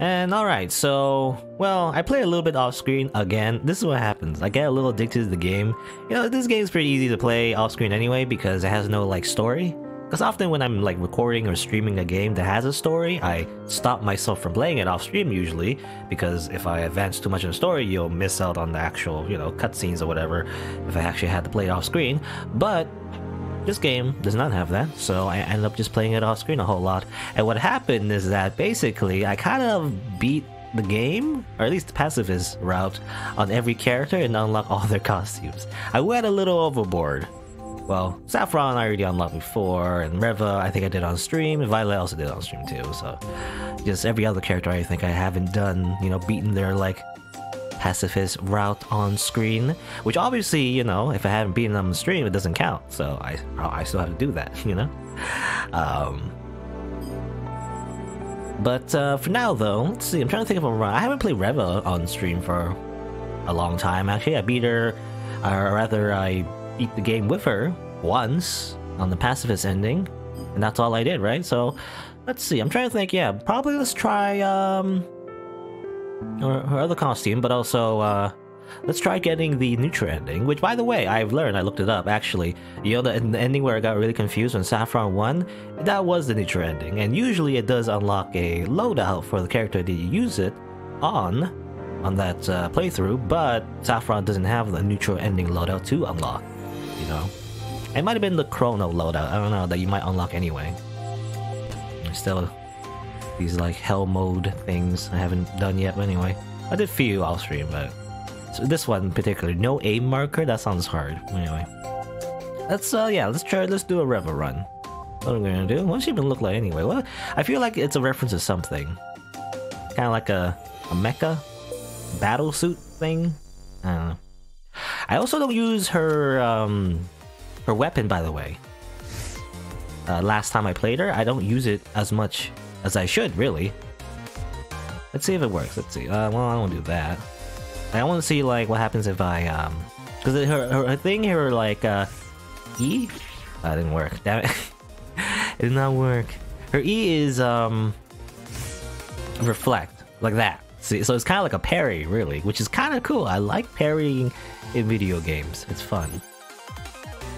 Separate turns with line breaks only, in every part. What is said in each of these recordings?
And alright, so, well, I play a little bit off screen again. This is what happens. I get a little addicted to the game. You know, this game is pretty easy to play off screen anyway because it has no, like, story. Because often when I'm, like, recording or streaming a game that has a story, I stop myself from playing it off stream usually. Because if I advance too much in the story, you'll miss out on the actual, you know, cutscenes or whatever if I actually had to play it off screen. But this game does not have that, so I ended up just playing it off screen a whole lot. And what happened is that basically I kind of beat the game, or at least the pacifist route, on every character and unlock all their costumes. I went a little overboard. Well, Saffron I already unlocked before, and Reva I think I did on stream, and Violet also did on stream too, so just every other character I think I haven't done, you know, beaten their, like, pacifist route on screen, which obviously, you know, if I haven't beaten them on stream, it doesn't count, so I still have to do that, you know? But for now though, let's see, I'm trying to think of a run. I haven't played Reva on stream for a long time, actually. I beat her, or rather I beat the game with her once on the pacifist ending, and that's all I did, right? So let's see, I'm trying to think, yeah, probably let's try her other costume, but also let's try getting the neutral ending, which, by the way, I've learned, I looked it up actually, you know, the ending where I got really confused when Saffron won, that was the neutral ending, and usually it does unlock a loadout for the character that you use it on that playthrough, but Saffron doesn't have the neutral ending loadout to unlock, you know. It might have been the Chrono loadout, I don't know, that you might unlock anyway. Still, these like hell mode things I haven't done yet, but anyway. I did few off stream, but so this one in particular, no aim marker, that sounds hard. Anyway. Let's let's do a Reva run. What are we gonna do? What's she even look like anyway? Well, I feel like it's a reference to something. Kinda like a mecha battle suit thing. I don't know. I also don't use her weapon, by the way. Last time I played her, I don't use it as much as I should, really. Let's see if it works. Let's see. Well, I don't do that. I want to see, like, what happens if I, because her thing here, like, E? That didn't work. Damn it. It did not work. Her E is, reflect. Like that. See, so it's kind of like a parry, really, which is kind of cool. I like parrying in video games. It's fun.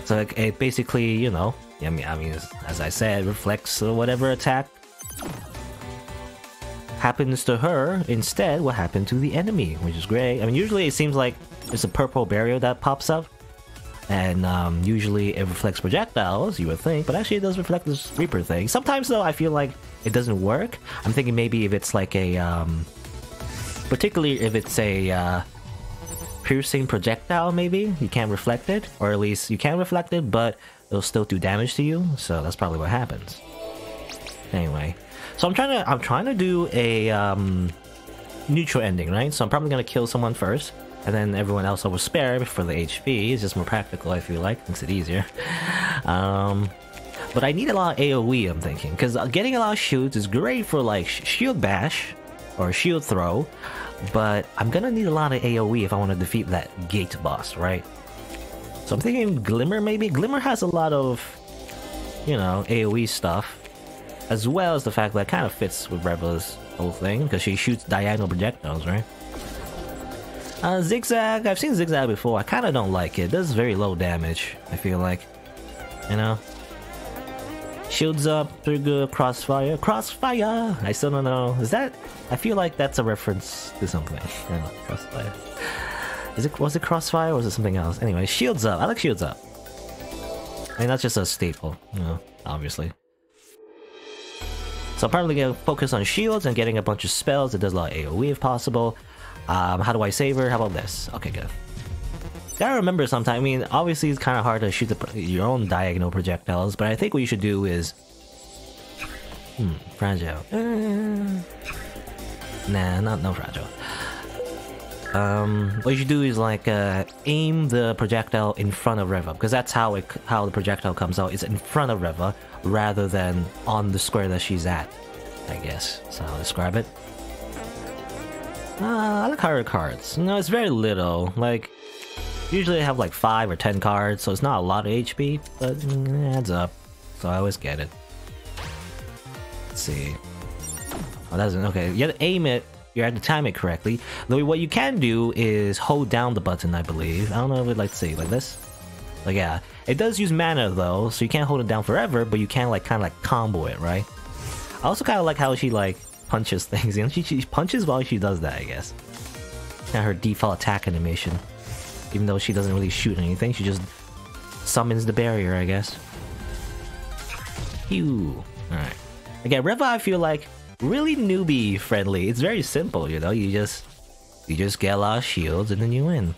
So it basically, you know, I mean, as I said, reflects whatever attack happens to her instead what happened to the enemy, which is great. I mean, usually it seems like there's a purple barrier that pops up, and usually it reflects projectiles, you would think, but actually it does reflect this Reaper thing. Sometimes though, I feel like it doesn't work. I'm thinking maybe if it's like a, particularly if it's a piercing projectile, maybe you can't reflect it, or at least you can reflect it, but it'll still do damage to you. So that's probably what happens. Anyway, so I'm trying to do a neutral ending, right? So I'm probably gonna kill someone first, and then everyone else I will spare for the HP. It's just more practical, I feel like, makes it easier. But I need a lot of AoE, I'm thinking, because getting a lot of shields is great for like shield bash or shield throw, but I'm gonna need a lot of AoE if I want to defeat that gate boss, right? So I'm thinking Glimmer, maybe? Glimmer has a lot of, you know, AoE stuff, as well as the fact that it kind of fits with Reva's whole thing, because she shoots diagonal projectiles, right? Zigzag, I've seen Zigzag before, I kind of don't like it. It does very low damage, I feel like, you know? Shields up, pretty good. Crossfire, Crossfire! I still don't know, is that... I feel like that's a reference to something. I don't know, Crossfire. Was it Crossfire or was it something else? Anyway, Shields Up. I like Shields Up. I mean, that's just a staple, you know, obviously. So I'm probably gonna focus on shields and getting a bunch of spells that does a lot of AoE if possible. How do I save her? How about this? Okay, good. Gotta remember sometime, I mean, obviously it's kind of hard to shoot your own diagonal projectiles, but I think what you should do is... fragile. Nah, no fragile. What you should do is like aim the projectile in front of Reva, because that's how the projectile comes out. It's in front of Reva rather than on the square that she's at, I guess. So I'll describe it. I like her cards. No, it's very little. Like usually I have like 5 or 10 cards, so it's not a lot of HP, but it adds up. So I always get it. Let's see. Oh, that doesn't. Okay, you have to aim it. You have to time it correctly. Though what you can do is hold down the button, I believe. I don't know if I'd like to say like this. Like yeah, it does use mana though, so you can't hold it down forever, but you can like kind of like combo it, right? I also kind of like how she like punches things. You know, she punches while she does that, I guess. Kind of her default attack animation. Even though she doesn't really shoot anything, she just summons the barrier, I guess. Phew. Alright. Again, Reva I feel like really newbie friendly. It's very simple, you know, you just get a lot of shields and then you win.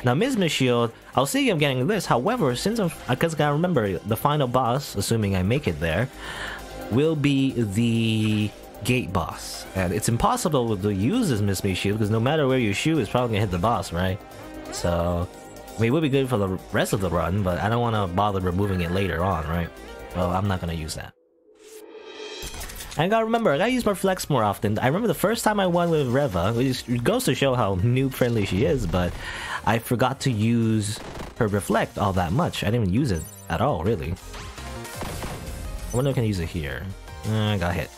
Now Misma shield, I was thinking of getting this, however, since because I gotta remember the final boss, assuming I make it there, will be the gate boss. And it's impossible to use this Misma shield because no matter where you shoot, it's probably gonna hit the boss, right? So I mean, it would be good for the rest of the run, but I don't want to bother removing it later on, right? Well, I'm not gonna use that. And I gotta remember, I gotta use my flex more often. I remember the first time I won with Reva, which goes to show how noob-friendly she is, but I forgot to use her reflect all that much. I didn't even use it at all, really. I wonder if I can use it here. I got hit.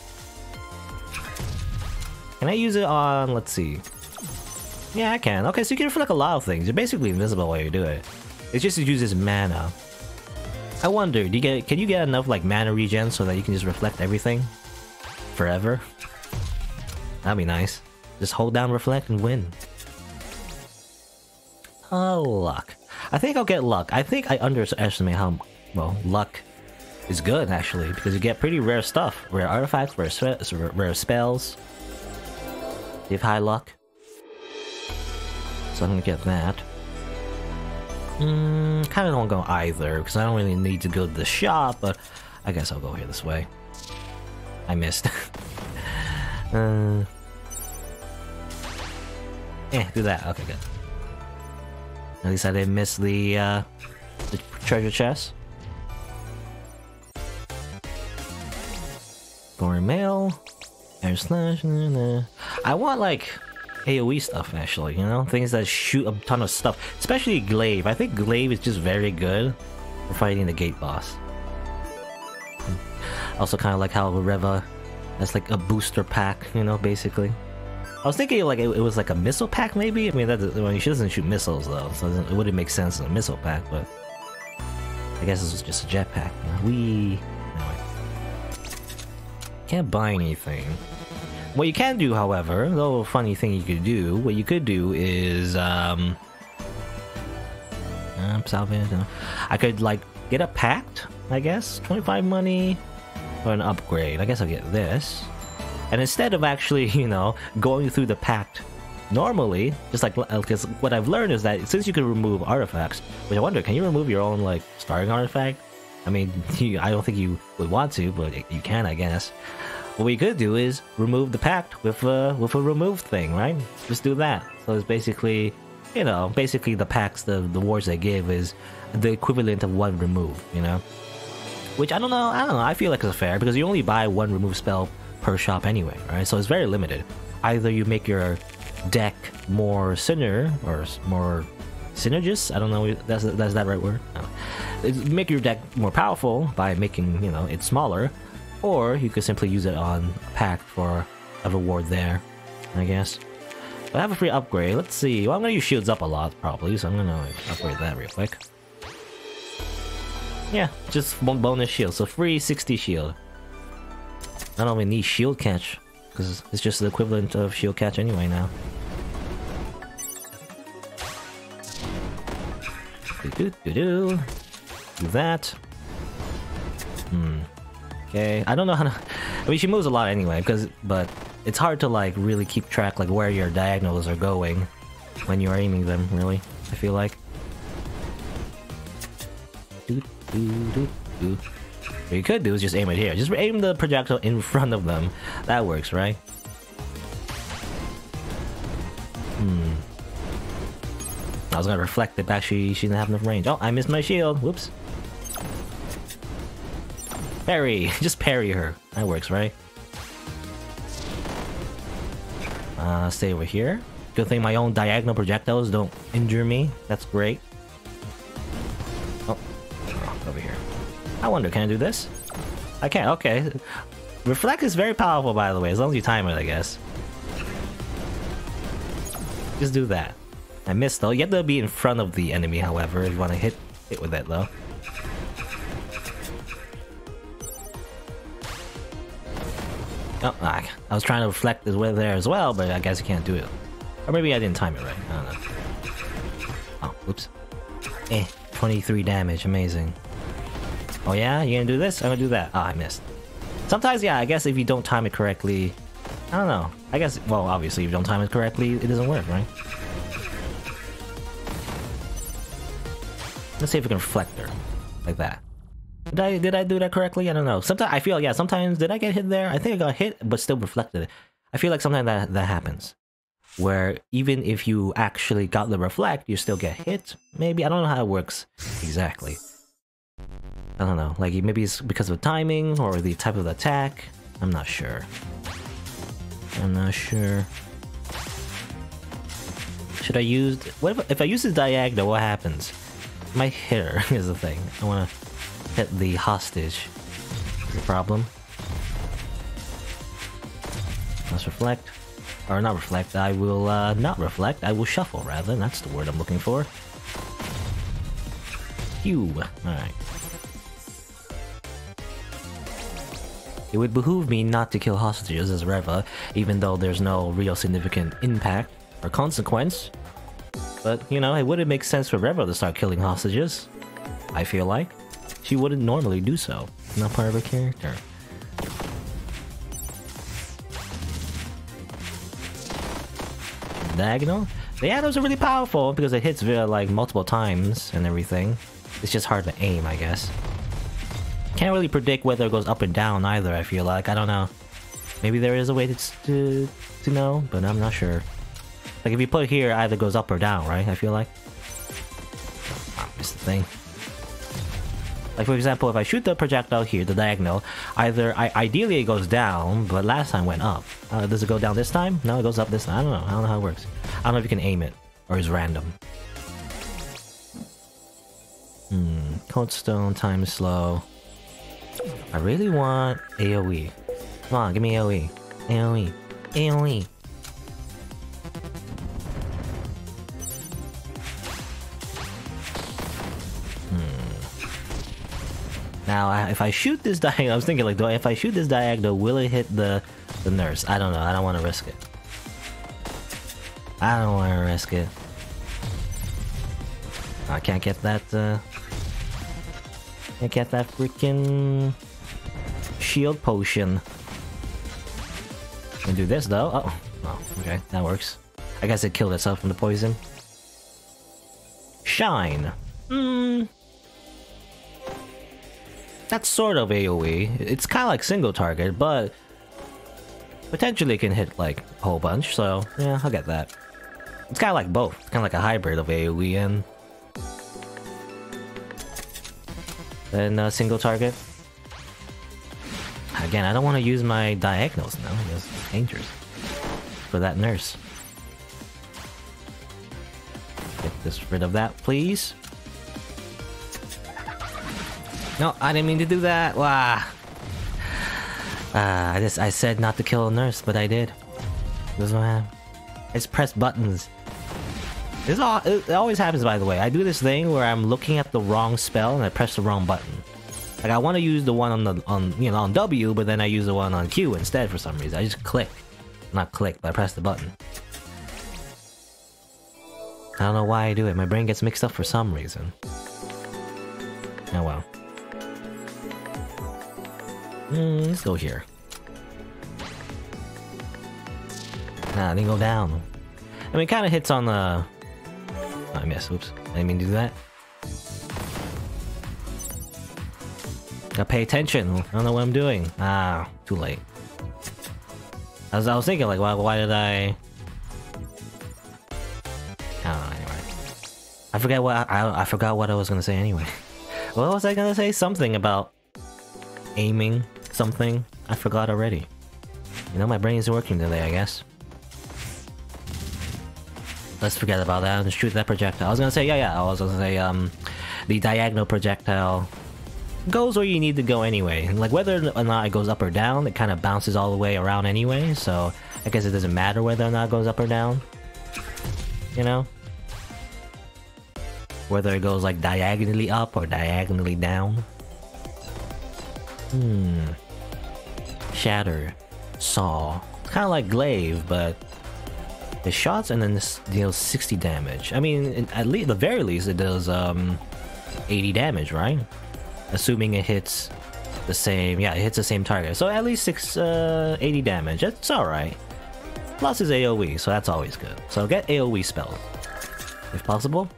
Can I use it on, let's see. Yeah, I can. Okay, so you can reflect a lot of things. You're basically invisible while you do it. It's just it uses mana. I wonder, can you get enough like mana regen so that you can just reflect everything? Forever? That'd be nice. Just hold down reflect and win. Oh, luck. I think I'll get luck. I think I underestimate how, well, luck is good actually, because you get pretty rare stuff. Rare artifacts, rare spells. You have high luck. So I'm gonna get that. Kind of don't go either, because I don't really need to go to the shop, but I guess I'll go here this way. I missed. Do that. Okay, good. At least I didn't miss the treasure chest. Foreign mail. Air slash. I want like AoE stuff actually, you know? Things that shoot a ton of stuff. Especially Glaive. I think Glaive is just very good for fighting the gate boss. Also kind of like how Reva has like a booster pack, you know, basically. I was thinking like it was like a missile pack maybe? I mean, she doesn't shoot missiles though, so it wouldn't make sense in a missile pack, but I guess this was just a jetpack. Anyway. Can't buy anything. What you can do, however, though funny thing you could do, what you could do is salvage. I could like get a pact, I guess, 25 money or an upgrade. I guess I'll get this. And instead of actually, you know, going through the pact normally, just like, because what I've learned is that since you can remove artifacts, which I wonder, can you remove your own like starting artifact? I mean, I don't think you would want to, but you can, I guess. What we could do is remove the pact with a remove thing, right? Just do that. So it's basically, you know, basically the pacts, the wards they give is the equivalent of one remove, you know? Which I don't know, I feel like it's fair, because you only buy one remove spell per shop anyway, right? So it's very limited. Either you make your deck more sinner, or more synergist? I don't know, that's that right word? No. Make your deck more powerful by making, you know, it smaller, or you could simply use it on a pack for a reward there, I guess. But I have a free upgrade. Let's see. Well, I'm gonna use shields up a lot, probably, so I'm gonna upgrade that real quick. Yeah, just one bonus shield, so free 60 shield. I don't even need shield catch, because it's just the equivalent of shield catch anyway now. Do that. Okay, I don't know how to... I mean, she moves a lot anyway, but it's hard to like really keep track like where your diagonals are going when you're aiming them, really, I feel like. What you could do is just aim it here. Just aim the projectile in front of them. That works, right? I was gonna reflect it, but actually she didn't have enough range. Oh, I missed my shield. Whoops. Parry. Just parry her. That works, right? Stay over here. Good thing my own diagonal projectiles don't injure me. That's great. Oh, over here. I wonder, can I do this? I can't. Okay. Reflect is very powerful, by the way, as long as you time it, I guess. Just do that. I missed though. You have to be in front of the enemy, however, if you want to hit with it though. Oh, I was trying to reflect this way there as well, but I guess you can't do it. Or maybe I didn't time it right. I don't know. Oh, oops. 23 damage. Amazing. Oh yeah? You gonna do this? I'm gonna do that. Oh, I missed. Sometimes, yeah, I guess if you don't time it correctly... I don't know. I guess, well, obviously, if you don't time it correctly, it doesn't work, right? Let's see if we can reflect her. Like that. Did I do that correctly? I don't know. Sometimes, I feel, yeah, sometimes, did I get hit there? I think I got hit, but still reflected it. I feel like sometimes that happens. Where even if you actually got the reflect, you still get hit. Maybe, I don't know how it works exactly. I don't know, like maybe it's because of timing or the type of attack. I'm not sure. I'm not sure. Should I use... what if I use the diagonal, what happens? My hitter is the thing. I want to hit the hostage. The problem. Let's reflect. Or not reflect, I will not reflect, I will shuffle rather, that's the word I'm looking for. Phew, alright. It would behoove me not to kill hostages as Reva, even though there's no real significant impact or consequence. But, you know, it wouldn't make sense for Reva to start killing hostages. I feel like. She wouldn't normally do so. Not part of her character. Diagonal? The diagonals are really powerful because it hits via, like, multiple times and everything. It's just hard to aim, I guess. Can't really predict whether it goes up and down either, I feel like. I don't know. Maybe there is a way to know, but I'm not sure. Like, if you put it here, it either goes up or down, right? I feel like. Oh, missed the thing. Like, for example, if I shoot the projectile here, the diagonal, ideally it goes down, but last time went up. Does it go down this time? No, it goes up this time. I don't know. I don't know how it works. I don't know if you can aim it, or it's random. Cold stone, time is slow. I really want AoE. Come on, give me AoE. AoE. AoE. Now, if I shoot this diagonal, I was thinking, like, if I shoot this diagonal, will it hit the nurse? I don't know. I don't want to risk it. I don't want to risk it. I can't get that, can't get that freaking shield potion. Can do this, though. Oh, okay. That works. I guess it killed itself from the poison. Shine. That's sort of AoE. It's kind of like single target, but potentially it can hit like a whole bunch, so yeah, I'll get that. It's kind of like both. It's kind of like a hybrid of AoE and single target. Again, I don't want to use my diagonals now, because it's dangerous for that nurse. Get this rid of that, please. No, I didn't mean to do that. Wow. I said not to kill a nurse, but I did. This is what happened. I just pressed buttons. It always happens, by the way. I do this thing where I'm looking at the wrong spell and I press the wrong button. Like, I want to use the one on W, but then I use the one on Q instead for some reason. I just click. Not click, but I press the button. I don't know why I do it. My brain gets mixed up for some reason. Oh well. Let's go here. Nah, I didn't go down. I mean, it kind of hits on the... Oh, I missed. Oops. I didn't mean to do that. Gotta pay attention. I don't know what I'm doing. Ah, too late. I was thinking, like, why did I don't know, anyway. I forgot what I was gonna say anyway. What was I gonna say? Something about aiming something. I forgot already. You know, my brain is working today, I guess. Let's forget about that and shoot that projectile. I was gonna say, yeah, I was gonna say, the diagonal projectile goes where you need to go anyway. Like, whether or not it goes up or down, it kind of bounces all the way around anyway, so I guess it doesn't matter whether or not it goes up or down. You know? Whether it goes like diagonally up or diagonally down. Shatter. Saw. It's kind of like glaive, but it shots and then this deals 60 damage. I mean, at least, the very least, it does 80 damage, right? Assuming it hits the same, yeah, it hits the same target. So at least 80 damage. That's alright. Plus is AoE, so that's always good. So get AoE spells, if possible.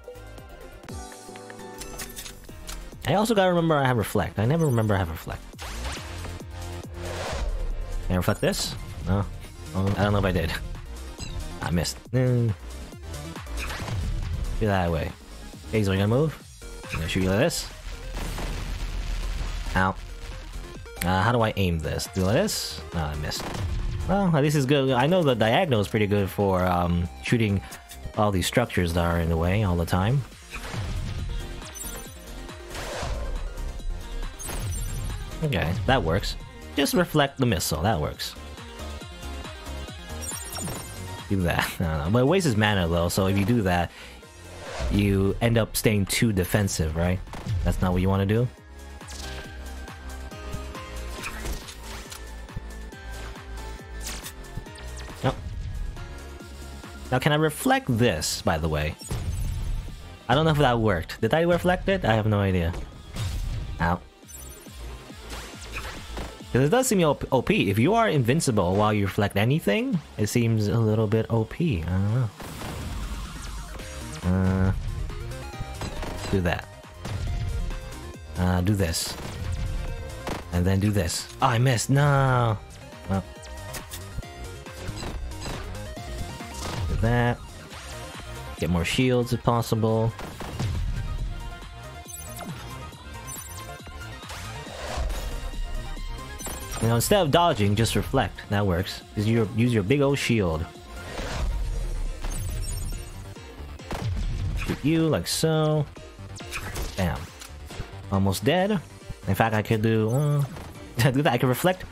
I also gotta remember I have Reflect. I never remember I have Reflect. Can I reflect this? No. Oh, I don't know if I did. I missed. Get that way. Okay, so we're gonna move. I'm gonna shoot you like this. Ow. How do I aim this? Do like this? No, I missed. Well, at least it's good. I know the diagonal is pretty good for shooting all these structures that are in the way all the time. Okay, that works. Just reflect the missile, that works. Do that. I don't know. But it wastes mana though, so if you do that, you end up staying too defensive, right? That's not what you want to do. Nope. Now can I reflect this, by the way? I don't know if that worked. Did I reflect it? I have no idea. Ow. Because it does seem OP. If you are invincible while you reflect anything, it seems a little bit OP. I don't know. Do that. Do this. And then do this. Oh, I missed. No. Well. Do that. Get more shields if possible. You know, instead of dodging, just reflect. That works. Use your big old shield. Shoot you like so. Bam. Almost dead. In fact, I could do that. I can reflect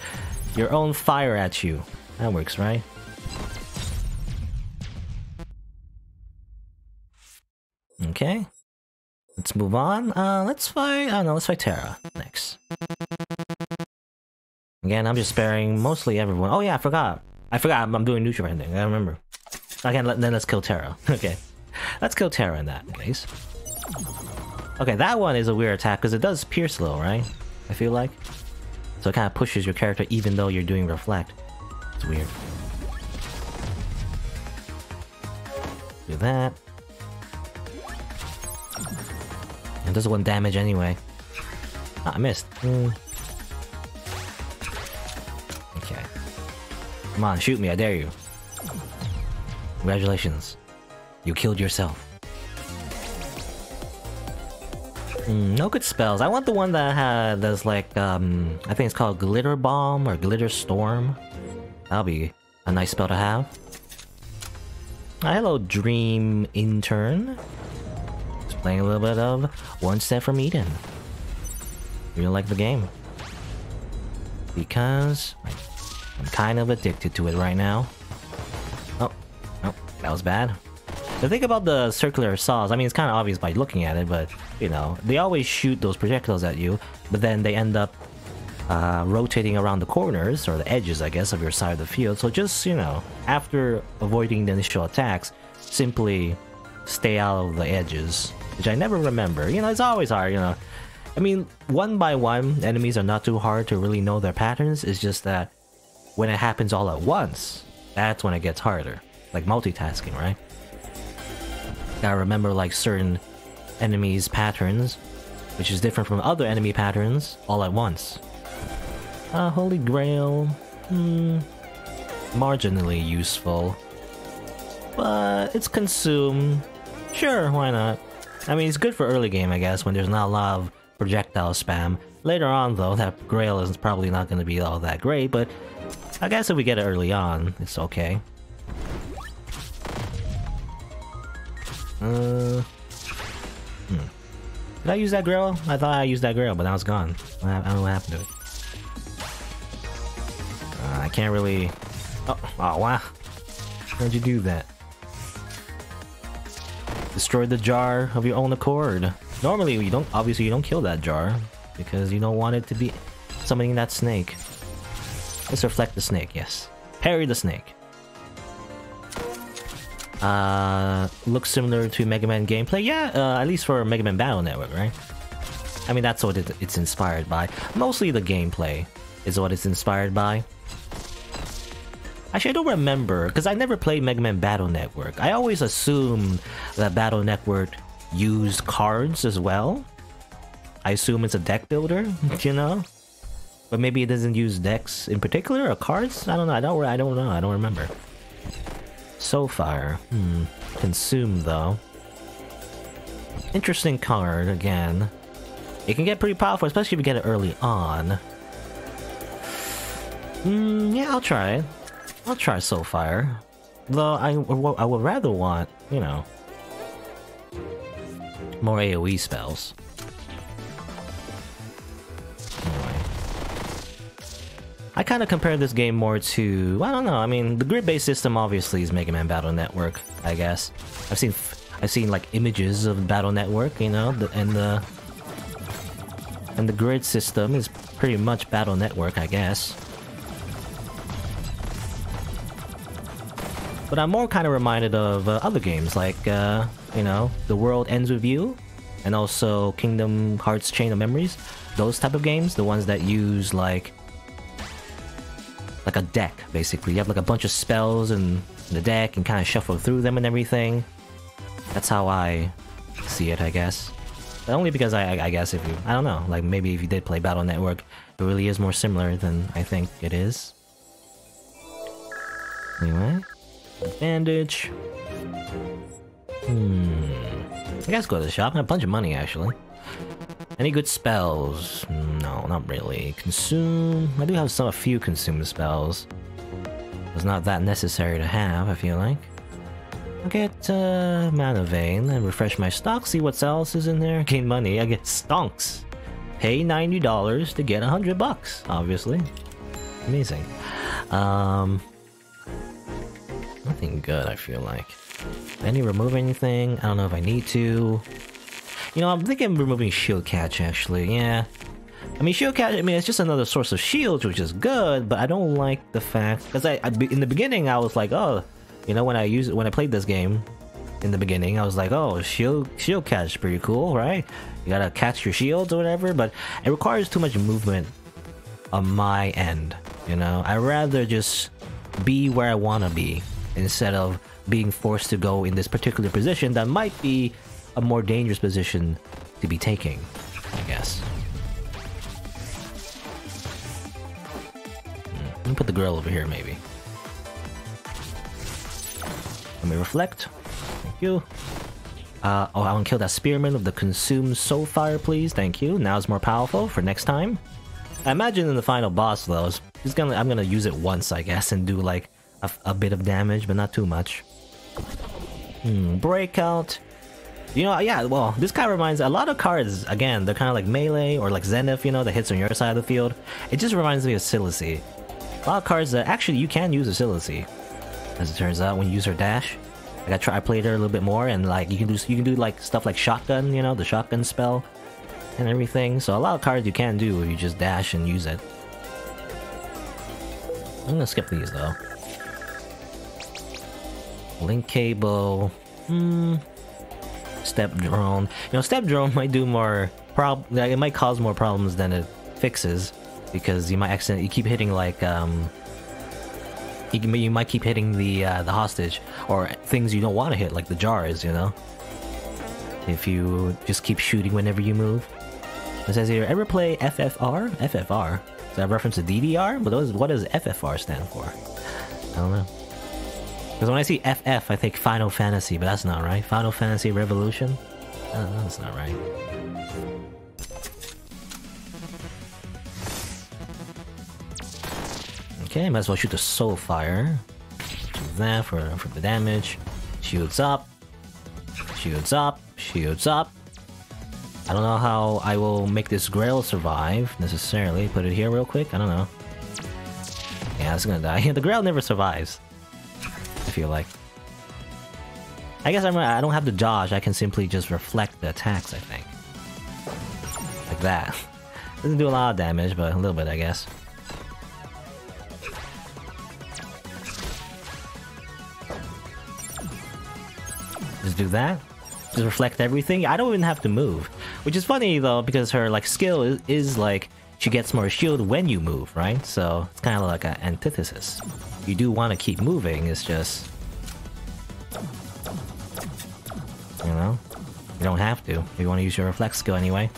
your own fire at you. That works, right? Okay. Let's move on. Let's fight. I don't know. Let's fight Terra next. Again, I'm just sparing mostly everyone. Oh yeah, I forgot. I'm doing neutral ending. I remember. Okay, then let's kill Terra. Okay. Let's kill Terra in that case. Okay, that one is a weird attack because it does pierce low, right? I feel like. So it kind of pushes your character even though you're doing reflect. It's weird. Do that. It does 1 damage anyway. Ah, I missed. Okay. Come on, shoot me, I dare you. Congratulations. You killed yourself. No good spells. I want the one that does like, I think it's called Glitter Bomb or Glitter Storm. That'll be a nice spell to have. Hello, Dream Intern. Just playing a little bit of One Step from Eden. Really like the game. Because I'm kind of addicted to it right now. Oh, that was bad. The thing about the circular saws, I mean, it's kind of obvious by looking at it, but, you know, they always shoot those projectiles at you, but then they end up rotating around the corners, or the edges, I guess, of your side of the field. So just, you know, after avoiding the initial attacks, simply stay out of the edges, which I never remember. You know, it's always hard, you know. I mean, one by one, enemies are not too hard to really know their patterns. It's just that when it happens all at once, that's when it gets harder. Like multitasking, right? Gotta remember like certain enemies' patterns, which is different from other enemy patterns all at once. Holy Grail, marginally useful, but it's consumed. Sure, why not? I mean, it's good for early game, I guess, when there's not a lot of projectile spam. Later on, though, that Grail is probably not going to be all that great, but I guess if we get it early on, it's okay. Did I use that grill? I thought I used that grill, but now it's gone. I don't know what happened to it. I can't really... Oh, wow. How'd you do that? Destroy the jar of your own accord. Normally, you don't. Obviously, you don't kill that jar because you don't want it to be summoning that snake. Let's reflect the snake. Yes, parry the snake. Looks similar to Mega Man gameplay. Yeah, at least for Mega Man Battle Network, right? I mean, that's what it's inspired by. Mostly the gameplay is what it's inspired by. Actually, I don't remember, because I never played Mega Man Battle Network. I always assumed that Battle Network used cards as well. I assume it's a deck builder, you know? But maybe it doesn't use decks in particular, or cards? I don't know, I don't know, I don't remember. Soulfire. Consume, though. Interesting card, again. It can get pretty powerful, especially if you get it early on. Yeah, I'll try it. I'll try Soulfire. Though I would rather want, you know, more AoE spells. Anyway. I kind of compare this game more to, I don't know, I mean, the grid-based system obviously is Mega Man Battle Network, I guess. I've seen like images of Battle Network, you know, and the grid system is pretty much Battle Network, I guess. But I'm more kind of reminded of other games like, you know, The World Ends With You, and also Kingdom Hearts Chain of Memories. Those type of games, the ones that use like a deck, basically. You have like a bunch of spells in the deck and kind of shuffle through them and everything. That's how I see it, I guess. But only because I guess if you, I don't know, like maybe if you did play Battle Network, it really is more similar than I think it is. Anyway. Bandage. I guess go to the shop. I have a bunch of money, actually. Any good spells? No, not really. Consume. I do have a few consume spells. It's not that necessary to have, I feel like. I'll get Mana Vein and refresh my stock, see what else is in there. Gain money, I get stonks. Pay $90 to get $100, obviously. Amazing. Nothing good, I feel like. Any remove anything? I don't know if I need to. You know, I'm thinking of removing Shield Catch, actually, yeah. I mean, Shield Catch, I mean, it's just another source of shields, which is good, but I don't like the fact... Because in the beginning, I was like, oh, you know, when I played this game, in the beginning, I was like, oh, Shield Catch is pretty cool, right? You gotta catch your shields or whatever, but it requires too much movement on my end, you know? I'd rather just be where I wanna be, instead of being forced to go in this particular position that might be a more dangerous position to be taking, I guess. Let me put the girl over here, maybe. Let me reflect. Thank you. Oh, I want to kill that spearman with the consumed Soulfire, please. Thank you. Now it's more powerful for next time. I imagine in the final boss, though, I'm gonna use it once, I guess, and do like a bit of damage, but not too much. Breakout. You know, yeah, well, this guy reminds... A lot of cards, again, they're kind of like melee or like Zenith, you know, that hits on your side of the field. It just reminds me of Silacy. A lot of cards that... Actually, you can use a Silacy, as it turns out, when you use her dash. Like, I played her a little bit more, and like, you can do like stuff like Shotgun, you know, the Shotgun spell, and everything. So a lot of cards you can do if you just dash and use it. I'm gonna skip these, though. Link cable. Step drone. You know, step drone might do more it might cause more problems than it fixes, because you might accidentally keep hitting like you might keep hitting the hostage or things you don't want to hit, like the jars, you know. If you just keep shooting whenever you move. It says here, ever play FFR? FFR? Is that a reference to DDR? But what does FFR stand for? I don't know. Because when I see FF, I think Final Fantasy, but that's not right. Final Fantasy Revolution? That's not right. Okay, might as well shoot the Soulfire. Do that for the damage. Shields up. Shields up. Shields up. I don't know how I will make this Grail survive, necessarily. Put it here real quick, I don't know. Yeah, it's gonna die. The Grail never survives, I feel like. I guess I don't have to dodge, I can simply just reflect the attacks, I think. Like that. Doesn't do a lot of damage, but a little bit, I guess. Just do that. Just reflect everything. I don't even have to move. Which is funny, though, because her, like, skill is like, she gets more shield when you move, right? So, it's kind of like an antithesis. You do want to keep moving, it's just... You know? You don't have to. You want to use your reflex skill anyway.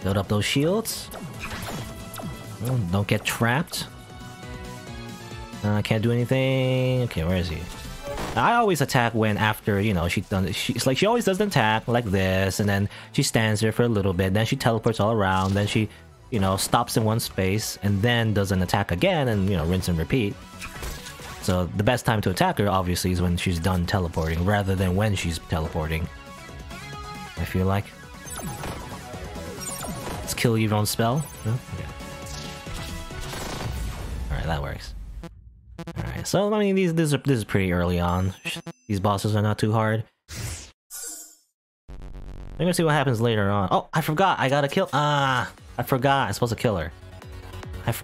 Build up those shields. Don't get trapped. I can't do anything. Okay, where is he? I always attack when after, you know, she's like, she always does an attack like this, and then she stands there for a little bit, then she teleports all around, then she, you know, stops in one space, and then does an attack again, and, you know, rinse and repeat. So the best time to attack her, obviously, is when she's done teleporting, rather than when she's teleporting. I feel like. Let's kill your own spell. Oh, okay. Alright, that works. Alright, so I mean, this is pretty early on. These bosses are not too hard. I'm gonna see what happens later on. Oh, I forgot! I gotta kill. I forgot. I'm supposed to kill her. I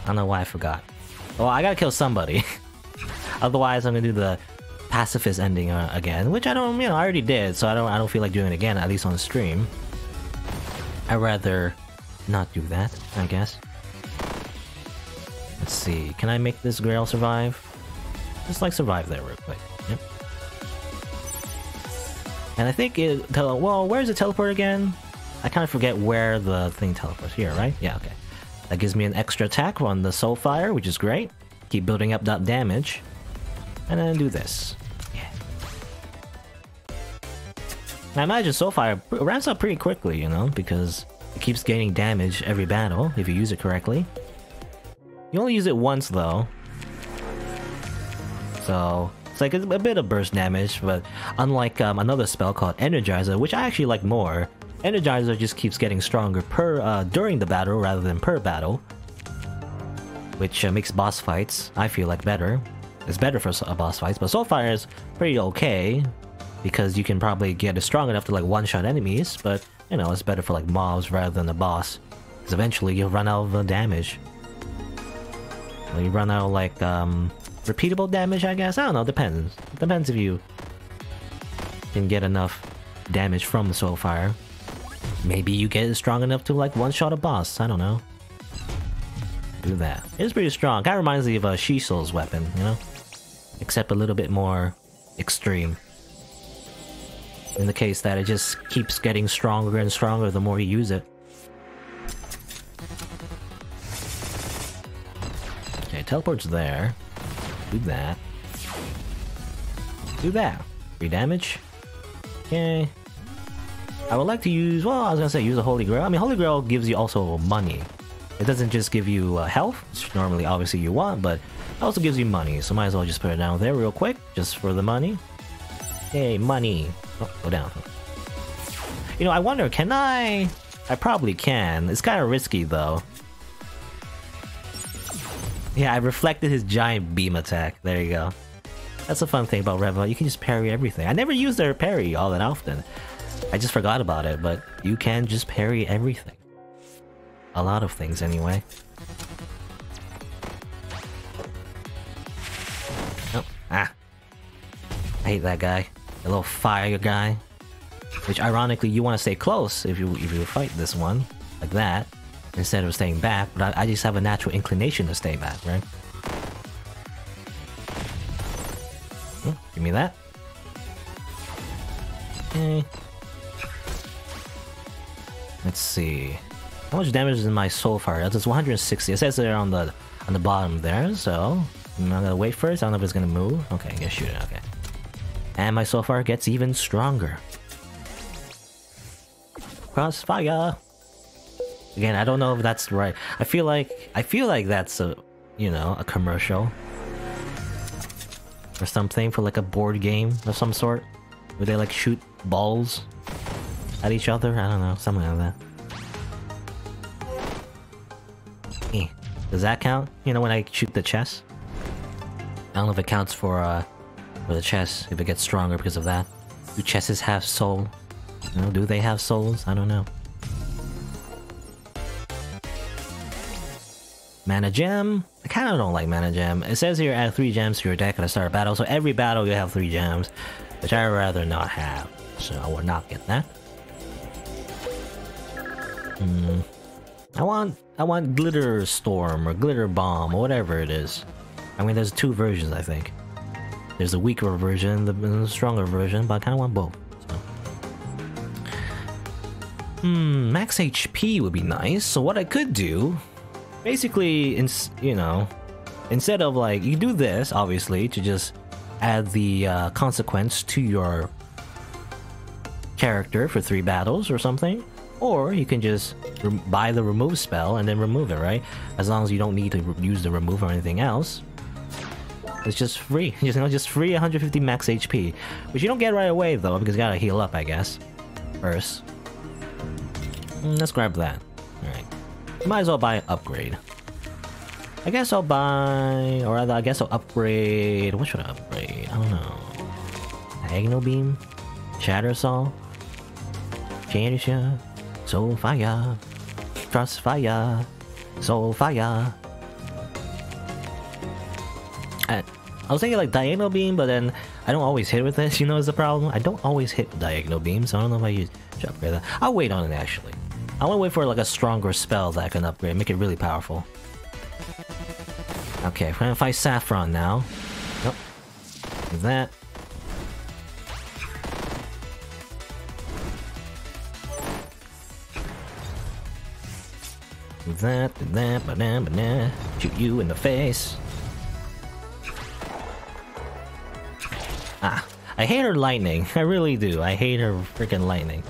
don't know why I forgot. Well, I gotta kill somebody. Otherwise, I'm gonna do the pacifist ending again, which I don't. You know, I already did, so I don't feel like doing it again. At least on the stream. I'd rather not do that, I guess. Let's see, can I make this Grail survive? Just like survive there real quick. Yep. And I think well, where's the teleport again? I kind of forget where the thing teleports. Here, right? Yeah, okay. That gives me an extra attack on the Soulfire, which is great. Keep building up that damage. And then do this. Yeah. I imagine Soulfire ramps up pretty quickly, you know, because it keeps gaining damage every battle if you use it correctly. You only use it once, though. So, it's like a bit of burst damage, but unlike another spell called Energizer, which I actually like more, Energizer just keeps getting stronger during the battle rather than per battle. Which makes boss fights, I feel like, better. It's better for boss fights, but Soulfire is pretty okay, because you can probably get it strong enough to like one-shot enemies, but, you know, it's better for like mobs rather than a boss. Because eventually you'll run out of damage. You run out of, like, repeatable damage, I guess? I don't know, depends. It depends if you can get enough damage from the Soulfire. Maybe you get it strong enough to, like, one-shot a boss, I don't know. Do that. It's pretty strong. Kinda reminds me of a Shisol's weapon, you know? Except a little bit more extreme. In the case that it just keeps getting stronger and stronger the more you use it. Teleport's there. Do that. Do that. 3 damage. Okay. I would like to use, well, I was gonna say use a Holy Grail. I mean, Holy Grail gives you also money. It doesn't just give you health, which normally obviously you want, but it also gives you money. So might as well just put it down there real quick, just for the money. Hey, money. Oh, go down. You know, I wonder, can I probably can. It's kind of risky though. Yeah, I reflected his giant beam attack. There you go. That's a fun thing about Reva. You can just parry everything. I never use their parry all that often. I just forgot about it, but you can just parry everything. A lot of things, anyway. Oh, I hate that guy. The little fire guy. Which, ironically, you want to stay close if you fight this one. Like that. Instead of staying back, but I just have a natural inclination to stay back, right? Give me that. Okay. Let's see. How much damage is in my Soulfire? That's 160. It says there on the bottom there, so I'm gonna wait first. I don't know if it's gonna move. Okay, I guess shoot it. Okay. And my Soulfire gets even stronger. Crossfire. Again, I don't know if that's right. I feel like that's a, you know, a commercial or something for like a board game of some sort. Would they like shoot balls at each other? I don't know, something like that. Does that count? You know, when I shoot the chest? I don't know if it counts for the chest, if it gets stronger because of that. Do chests have soul? You know, do they have souls? I don't know. Mana gem? I kinda don't like mana gem. It says here add 3 gems to your deck at the start of battle, so every battle you have 3 gems, which I'd rather not have. So I will not get that. I want glitter storm or glitter bomb or whatever it is. I mean, there's 2 versions, I think. There's the weaker version, the stronger version, but I kind of want both. So. Max HP would be nice. So what I could do, basically, you know, instead of like you do this, obviously, to just add the consequence to your character for 3 battles or something. Or you can just buy the remove spell and then remove it, right? As long as you don't need to use the remove or anything else. It's just free. You know, just free 150 max HP. Which you don't get right away though, because you gotta heal up, I guess. First. Let's grab that. Alright. Might as well buy an upgrade. I guess I'll buy... Or rather, I guess I'll upgrade... What should I upgrade? I don't know. Diagonal Beam? Shatter Saw? Change Soul Fire, Trust Fire, Soul Fire. I was thinking like Diagonal Beam, but then I don't always hit with this, you know, is the problem. I don't always hit with Diagonal Beam, so I don't know if I should upgrade that. I'll wait on it, actually. I want to wait for like a stronger spell that I can upgrade, make it really powerful. Okay, we're gonna fight Saffron now. Nope. Do that. That, shoot you in the face. Ah, I hate her lightning. I really do. I hate her freaking lightning.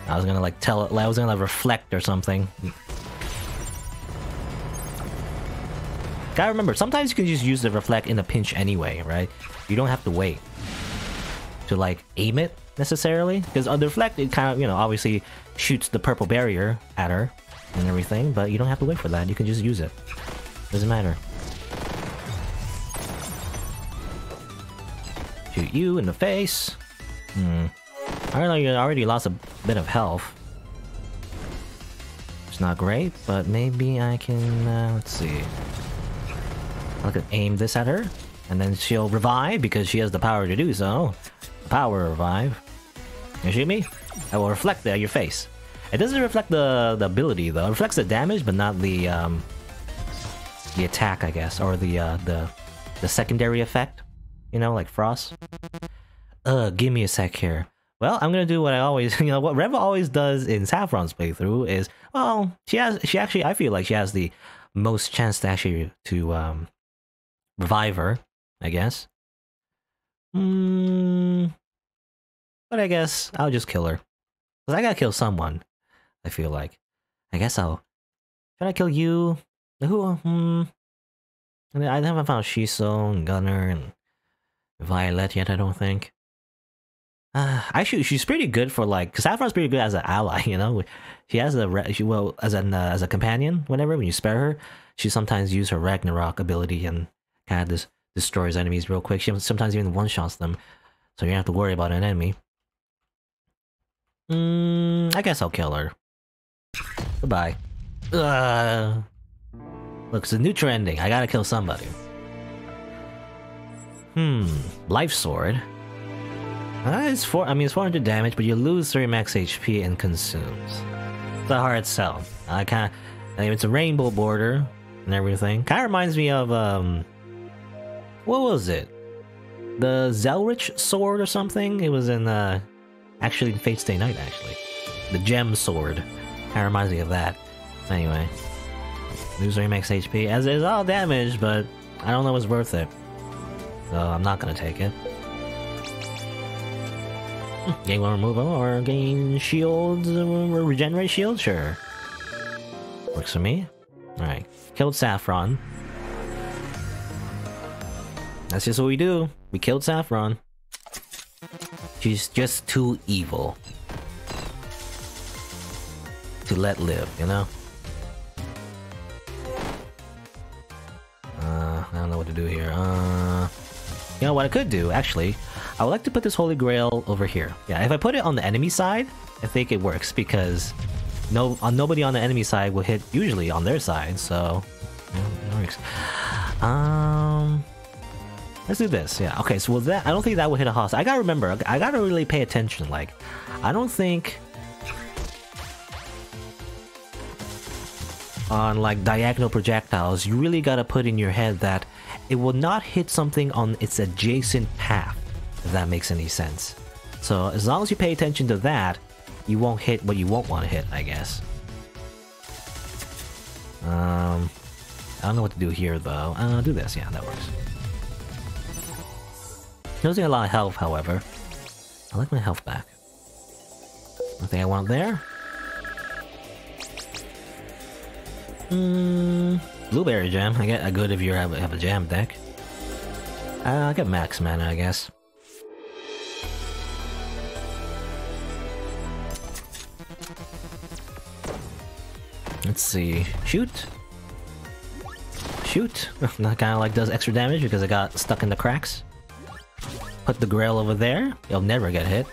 I was gonna like tell it, I was gonna like reflect or something. Gotta remember, sometimes you can just use the reflect in a pinch anyway, right? You don't have to wait to like aim it necessarily, because the reflect, it kind of, you know, obviously shoots the purple barrier at her and everything, but you don't have to wait for that. You can just use it. Doesn't matter. Shoot you in the face. I don't know, you already lost a bit of health. It's not great, but maybe I can, let's see. I could aim this at her, and then she'll revive because she has the power to do so. Power revive. You shoot me? I will reflect your face. It doesn't reflect the ability though. It reflects the damage, but not the attack, I guess, or the secondary effect. You know, like frost. Give me a sec here. Well, I'm gonna do what I always, you know, what Reva always does in Saffron's playthrough is, well, she actually, I feel like she has the most chance to actually revive her, I guess. But I guess I'll just kill her. Cause I gotta kill someone, I feel like. I guess I'll... Should I kill you? Who? I mean, I haven't found Shiso and Gunner and Violet yet, I don't think. Actually, she's pretty good for like... Cause Saffron's pretty good as an ally, you know? She has as a companion, whenever, when you spare her, she sometimes use her Ragnarok ability and kind of destroys enemies real quick. She sometimes even one-shots them. So you don't have to worry about an enemy. I guess I'll kill her. Goodbye. Look, it's a new trending. I gotta kill somebody. Life Sword. It's 400 damage, but you lose 3 max HP and consumes. It's a hard sell. It's a rainbow border and everything. Kinda reminds me of, what was it? The Zelrich sword or something? It was in, actually in Fate's Day Night, actually. The gem sword. Kinda reminds me of that. Anyway. Lose 3 max HP, as is all damage, but I don't know if it's worth it. So I'm not gonna take it. Gain 1 removal or gain shields, or regenerate shields? Sure. Works for me. Alright. Killed Saffron. That's just what we do. We killed Saffron. She's just too evil to let live, you know? I don't know what to do here. You know what I could do, actually? I would like to put this Holy Grail over here. Yeah, if I put it on the enemy side, I think it works, because nobody on the enemy side will hit usually on their side, so... Yeah, it works. Let's do this, yeah. Okay, so with that, I don't think that would hit a hostile. I gotta remember, I gotta really pay attention, like... I don't think... on, like, diagonal projectiles, you really gotta put in your head that it will not hit something on its adjacent path, if that makes any sense. So, as long as you pay attention to that, you won't hit what you won't want to hit, I guess. I don't know what to do here, though. Do this, yeah, that works. Losing a lot of health, however. I like my health back. Nothing I want there. Blueberry jam. I get a good if you have a jam deck. I get max mana, I guess. Let's see. Shoot. Shoot. That kind of like does extra damage because it got stuck in the cracks. Put the Grail over there. It'll never get hit,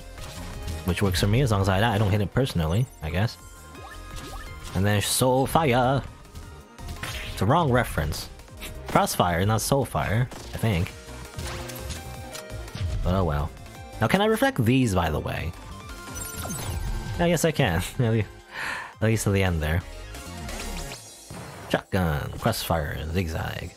which works for me as long as I don't hit it personally, I guess. And then Soul Fire. It's a wrong reference. Crossfire, not Soulfire, I think. But oh well. Now, can I reflect these, by the way? Oh, yes, I can. At least to the end there. Shotgun, Crossfire, Zigzag.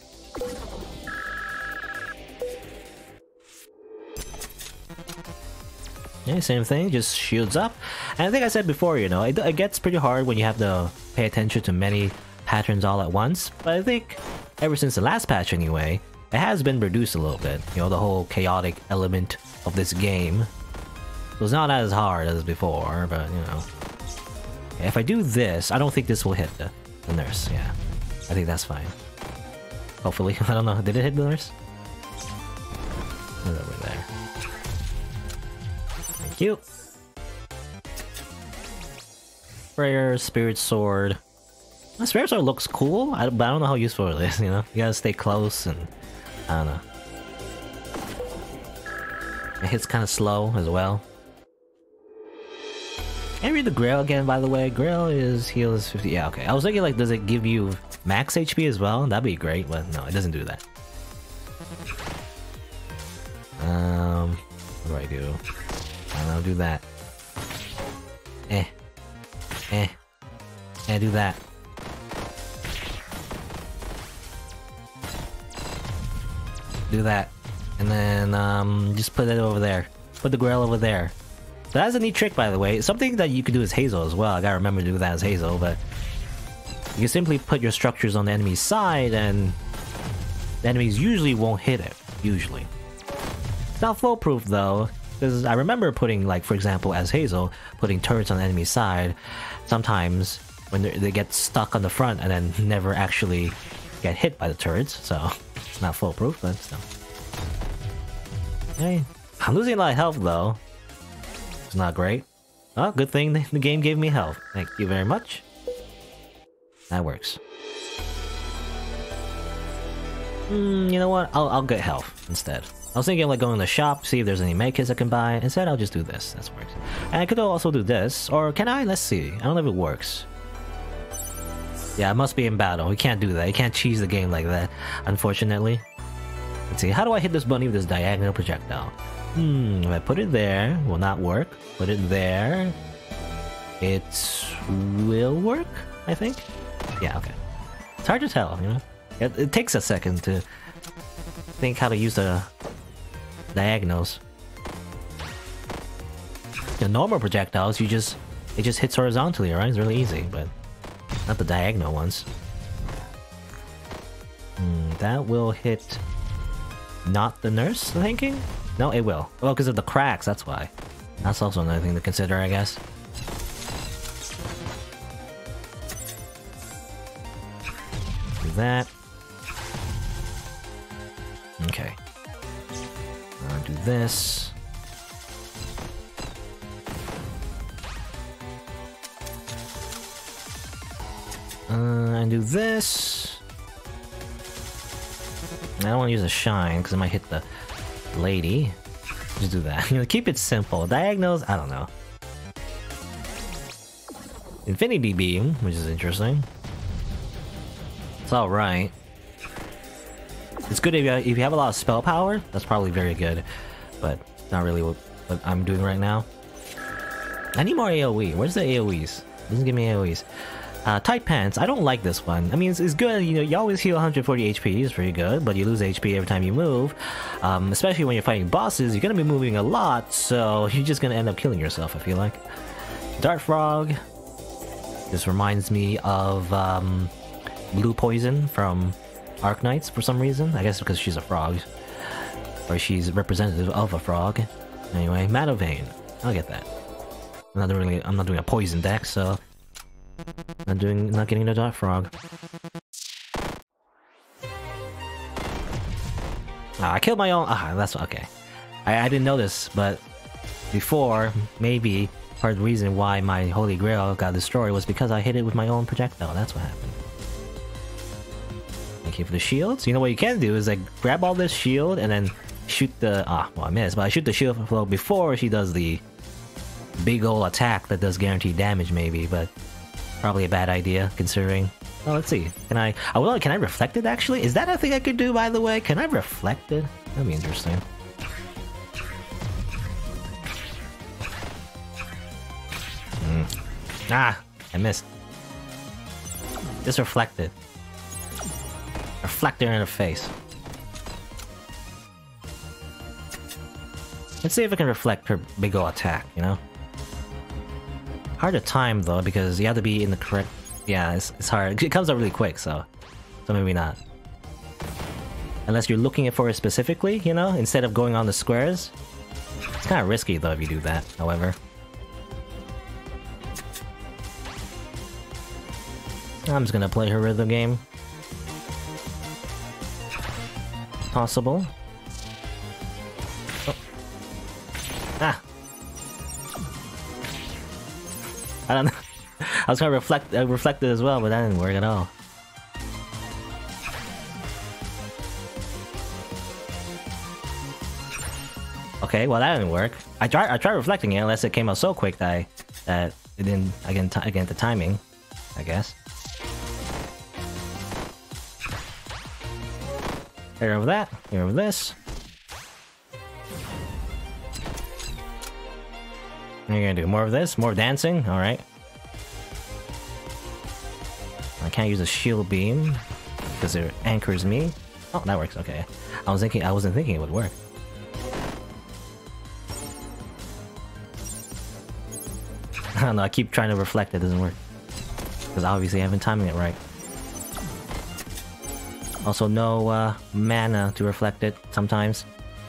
Yeah, same thing, just shields up. And I think I said before, you know, it gets pretty hard when you have to pay attention to many patterns all at once, but I think ever since the last patch anyway, it has been reduced a little bit, you know, the whole chaotic element of this game. So it's not as hard as before, but you know. If I do this, I don't think this will hit the nurse, yeah. I think that's fine. Hopefully, I don't know, did it hit the nurse? It's over there. Thank you. Prayer, Spirit Sword. The Spirit Sword looks cool, but I don't know how useful it is, you know? You gotta stay close and... I don't know. It hits kind of slow as well. Can I read the Grail again, by the way? Grail is heals 50... Yeah, okay. I was thinking, like, does it give you max HP as well? That'd be great, but no, it doesn't do that. What do I do? I don't know, do that. Do that. Do that. And then, just put it over there. Put the Grail over there. So that's a neat trick, by the way. Something that you could do as Hazel as well. I gotta remember to do that as Hazel, but... You can simply put your structures on the enemy's side, and... the enemies usually won't hit it. Usually. It's not foolproof, though. Because I remember putting, like, for example, as Hazel, putting turrets on the enemy's side. Sometimes, when they get stuck on the front, and then never actually get hit by the turrets, so... It's not foolproof, but still. Hey, I'm losing a lot of health, though. It's not great. Oh, good thing the game gave me health. Thank you very much. That works. You know what? I'll get health instead. I was thinking of like going to the shop, see if there's any medkits I can buy. Instead, I'll just do this. That works. And I could also do this, or can I? Let's see. I don't know if it works. Yeah, it must be in battle. We can't do that. You can't cheese the game like that, unfortunately. Let's see. How do I hit this bunny with this diagonal projectile? If I put it there, will not work. Put it there. It will work, I think. Yeah, okay. It's hard to tell, you know? It takes a second to think how to use the diagonals. The normal projectiles, it just hits horizontally, right? It's really easy, but not the diagonal ones. That will hit not the nurse, I'm thinking? No, it will. Well, because of the cracks, that's why. That's also another thing to consider, I guess. Do that. Okay. this. And do this. I don't want to use a shine because it might hit the lady. Just do that. Keep it simple. Diagonals, I don't know. Infinity beam, which is interesting. It's alright. It's good if you have a lot of spell power. That's probably very good. But not really what I'm doing right now. I need more AoE. Where's the AoEs? Doesn't give me AoEs. Tight pants. I don't like this one. I mean, it's good. You know, you always heal 140 HP. It's pretty good, but you lose HP every time you move. Especially when you're fighting bosses, you're gonna be moving a lot, so you're just gonna end up killing yourself. I feel like. Dart frog. This reminds me of Blue Poison from Arknights for some reason. I guess because she's a frog, or she's representative of a frog. Anyway, Mana Vein. I'll get that. I'm not doing a poison deck, so. Not getting the Dart Frog. I killed my own. That's okay. I didn't know this, but before, maybe part of the reason why my Holy Grail got destroyed was because I hit it with my own projectile. That's what happened. Thank you for the shields. You know what you can do is like grab all this shield and then shoot the. Well, I missed, but I shoot the shield flow before she does the big ol' attack that does guaranteed damage, maybe, but. Probably a bad idea, considering... Oh, let's see. Can I reflect it, actually? Is that a thing I could do, by the way? Can I reflect it? That'd be interesting. I missed. Just reflect it. Reflect her in the face. Let's see if I can reflect her big ol' attack, you know? Hard to time though, because you have to be in the correct... Yeah, it's hard. It comes up really quick, so maybe not. Unless you're looking for it specifically, you know, instead of going on the squares. It's kind of risky though if you do that, however. I'm just gonna play her rhythm game. Possible. Oh. I don't know. I was gonna reflect it as well, but that didn't work at all. Okay, well that didn't work. I tried reflecting it, unless it came out so quick that it didn't. Again, the timing, I guess. Get over that. Get over this. What are you gonna do? More of this? More dancing? Alright. I can't use a shield beam because it anchors me. Oh, that works, okay. I wasn't thinking it would work. I don't know, I keep trying to reflect, it doesn't work. Because obviously I haven't timing it right. Also no mana to reflect it sometimes.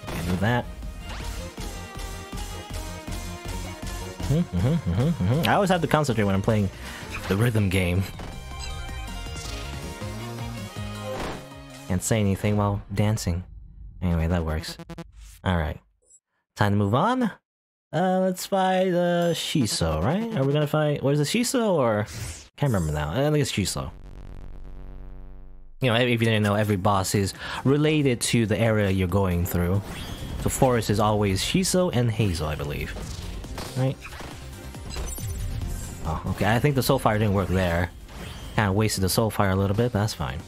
Can't do that. I always have to concentrate when I'm playing the rhythm game. Can't say anything while dancing. Anyway, that works. Alright. Time to move on. Let's fight Shiso, right? Are we gonna fight... What is it, Shiso or... Can't remember now. I think it's Shiso. You know, if you didn't know, every boss is related to the area you're going through. The forest is always Shiso and Hazel, I believe. Right? Oh, okay. I think the soul fire didn't work there. Kind of wasted the soul fire a little bit, but that's fine.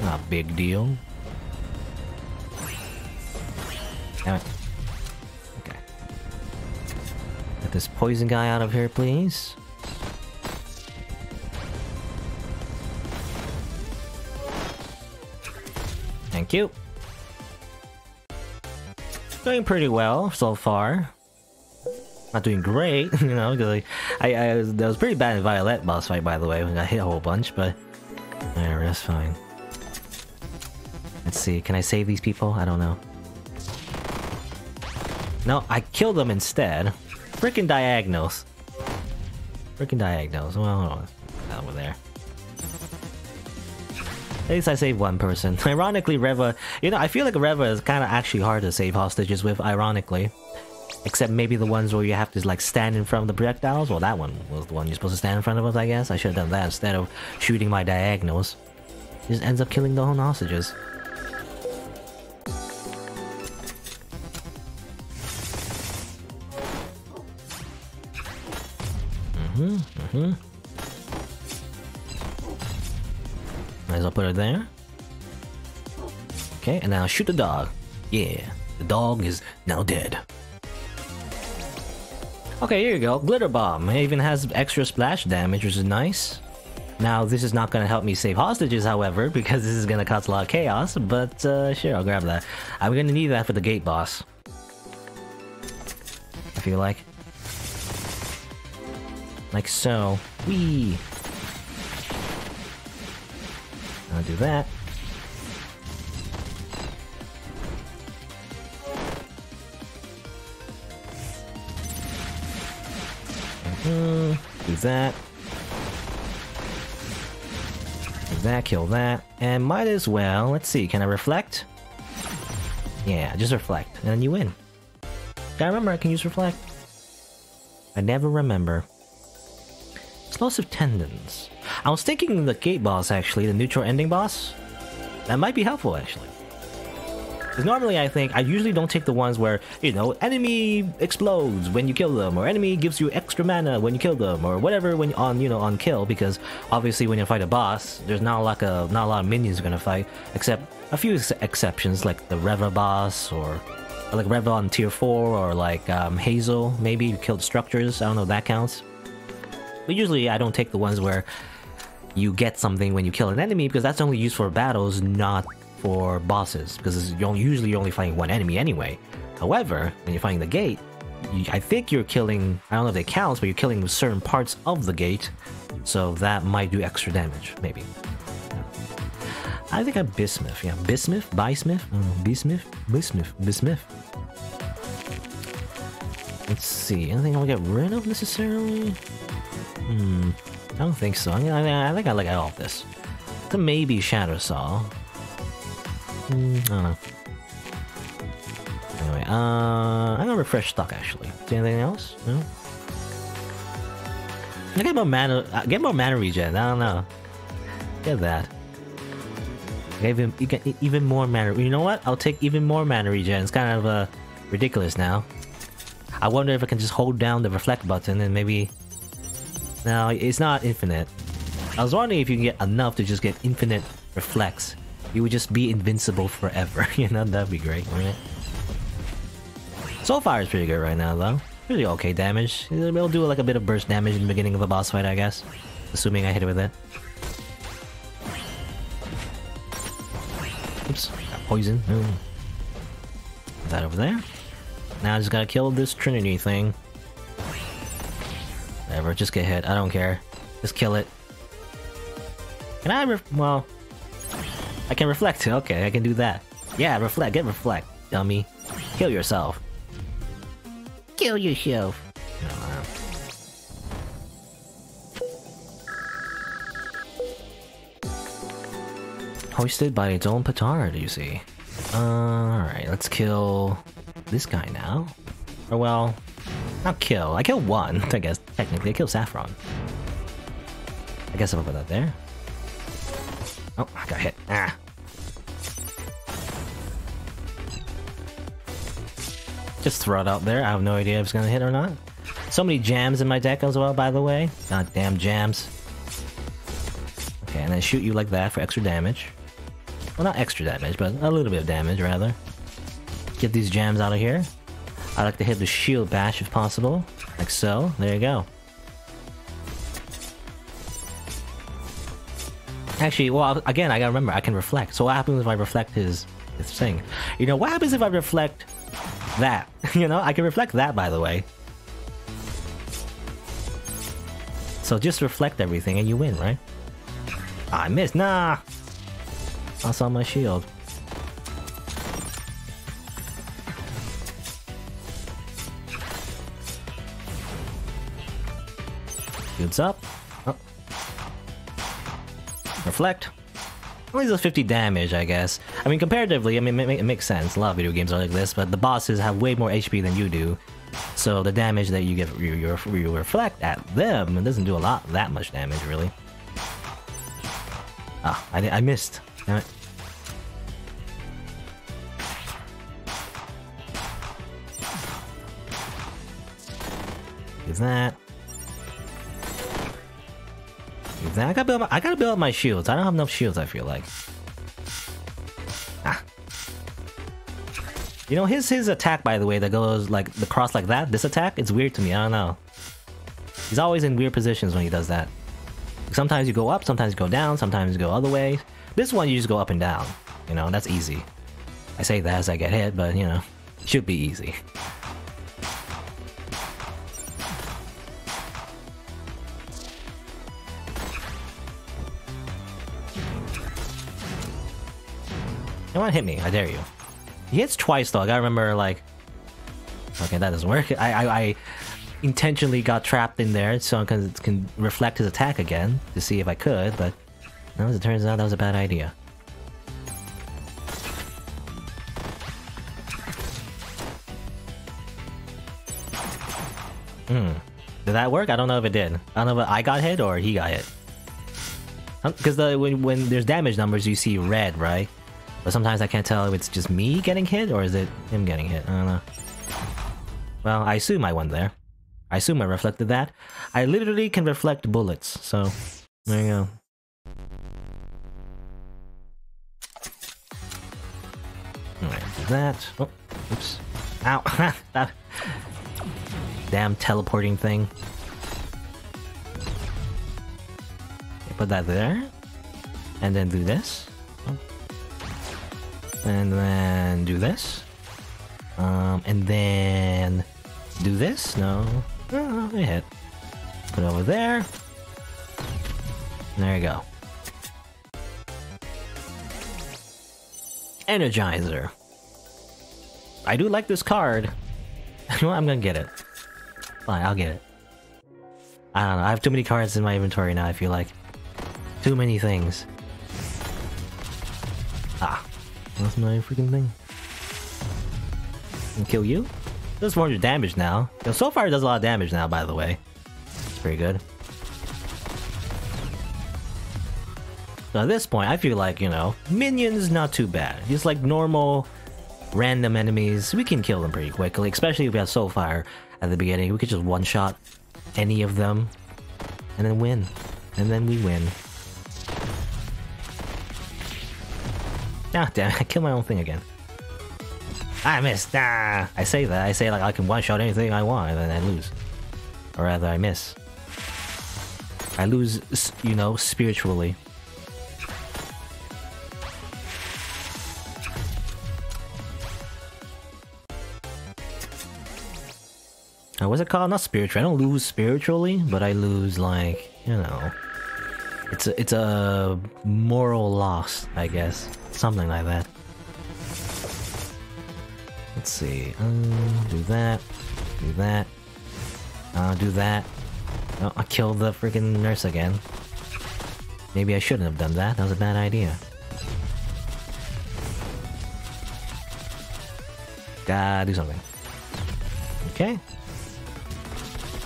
Not a big deal. Damn it. Okay. Get this poison guy out of here, please. Thank you. Doing pretty well so far. Not doing great, you know, because that was pretty bad in Violet boss fight, by the way. I hit a whole bunch, but whatever, that's fine. Let's see, can I save these people? I don't know. No, I killed them instead. Freaking diagonals. Freaking diagonals. Well, hold on. Over there. At least I saved one person. Ironically, Reva... You know, I feel like Reva is kind of actually hard to save hostages with, ironically. Except maybe the ones where you have to, like, stand in front of the projectiles. Well, that one was the one you're supposed to stand in front of, I guess. I should have done that instead of shooting my diagonals. It just ends up killing the whole hostages. Might as well put it there. Okay, and now shoot the dog. Yeah, the dog is now dead. Okay, here you go. Glitter bomb. It even has extra splash damage, which is nice. Now, this is not gonna help me save hostages, however, because this is gonna cause a lot of chaos, but sure, I'll grab that. I'm gonna need that for the gate boss. I feel like. Like so. Whee! I'll do that. Do that. Do that, kill that. And might as well, let's see, can I reflect? Yeah, just reflect, and then you win. I remember I can use reflect. I never remember. Explosive tendons. I was thinking the gate boss, actually, the neutral ending boss. That might be helpful, actually. Because normally I usually don't take the ones where, you know, enemy explodes when you kill them, or enemy gives you extra mana when you kill them, or whatever when on kill, because obviously when you fight a boss, there's not a lot of minions you're gonna fight, except a few exceptions, like the Reva boss, or like Reva on tier 4, or like Hazel, maybe you kill the structures, I don't know if that counts. But usually I don't take the ones where you get something when you kill an enemy, because that's only used for battles, not for bosses, because usually you're only fighting one enemy anyway. However, when you're fighting the gate, I think you're killing, I don't know if it counts, but you're killing certain parts of the gate, so that might do extra damage, maybe. I think I'm Bismuth, yeah. Bismuth? Bismuth? Bismuth? Bismuth? Bismuth. Let's see, anything I'll get rid of necessarily? I don't think so. I think I like all of this. So maybe Shadow Saw. I don't know. Anyway, I'm gonna refresh stock actually. See anything else? No? I get more mana regen, I don't know. Get that. You get even more mana. You know what? I'll take even more mana regen. It's kind of ridiculous now. I wonder if I can just hold down the reflect button and maybe... No, it's not infinite. I was wondering if you can get enough to just get infinite reflects. You would just be invincible forever. You know, that'd be great, wouldn't it? Soulfire is pretty good right now, though. Really okay damage. It'll do like a bit of burst damage in the beginning of a boss fight, I guess. Assuming I hit it with it. Oops, got poison. Put that over there. Now I just gotta kill this Trinity thing. Whatever, just get hit. I don't care. Just kill it. Can I well... I can reflect. Okay, I can do that. Yeah, reflect. Get reflect, dummy. Kill yourself. Kill yourself. Hoisted by its own petard, you see. Alright, let's kill this guy now. Or well, not kill. I killed one, I guess. Technically, I killed Saffron. I guess I'll put that there. Oh, I got hit. Ah. Just throw it out there. I have no idea if it's gonna hit or not. So many jams in my deck as well, by the way. God damn jams. Okay, and then shoot you like that for extra damage. Well, not extra damage, but a little bit of damage, rather. Get these jams out of here. I like to hit the shield bash if possible. Like so. There you go. Actually, well, again, I gotta remember, I can reflect. So what happens if I reflect his thing? You know, what happens if I reflect that? You know, I can reflect that, by the way. So just reflect everything and you win, right? Ah, I missed. Nah! I saw my shield. Shield's up. Oh. Reflect. Only does 50 damage, I guess. I mean, comparatively, I mean, it makes sense. A lot of video games are like this, but the bosses have way more HP than you do. So the damage that you get, you reflect at them, it doesn't do that much damage, really. Ah, I missed. Damn it. Use that. Use that. I gotta build up my shields. I don't have enough shields, I feel like. Ah. You know, his attack, by the way, that goes like the cross like that, this attack, it's weird to me. I don't know. He's always in weird positions when he does that. Sometimes you go up, sometimes you go down, sometimes you go other way. This one you just go up and down. You know, that's easy. I say that as I get hit, but you know, it should be easy. Come on, hit me, I dare you. He hits twice though, I gotta remember like... Okay, that doesn't work. I intentionally got trapped in there so I can reflect his attack again to see if I could, but no, as it turns out that was a bad idea. Did that work? I don't know if it did. I don't know if I got hit or he got hit. Because when there's damage numbers you see red, right? But sometimes I can't tell if it's just me getting hit or is it him getting hit. I don't know. Well, I assume I went there. I assume I reflected that. I literally can reflect bullets, so there you go. Alright, do that. Oh, oops. Ow! That damn teleporting thing. Put that there. And then do this. Oh. And then do this. And then do this? No. Oh, I hit. Put it over there. There you go. Energizer. I do like this card. You know what? I'm gonna get it. Fine, I'll get it. I don't know. I have too many cards in my inventory now, I feel like. Too many things. Ah. That's my freaking thing. And kill you? Does 400 damage now. You know, so far it does a lot of damage now, by the way. It's pretty good. So at this point, I feel like, you know, minions not too bad. Just like normal, random enemies, we can kill them pretty quickly. Especially if we have Soulfire at the beginning. We could just one-shot any of them. And then win. And then we win. Ah, damn it, I killed my own thing again. I missed! Ah! I say that, I say like I can one-shot anything I want, and then I lose. Or rather, I miss. I lose, you know, spiritually. What's it called? Not spiritual. I don't lose spiritually, but I lose like, you know... It's a moral loss, I guess. Something like that. Let's see. Do that. Do that. Do that. Oh, I killed the freaking nurse again. Maybe I shouldn't have done that. That was a bad idea. Gotta do something. Okay.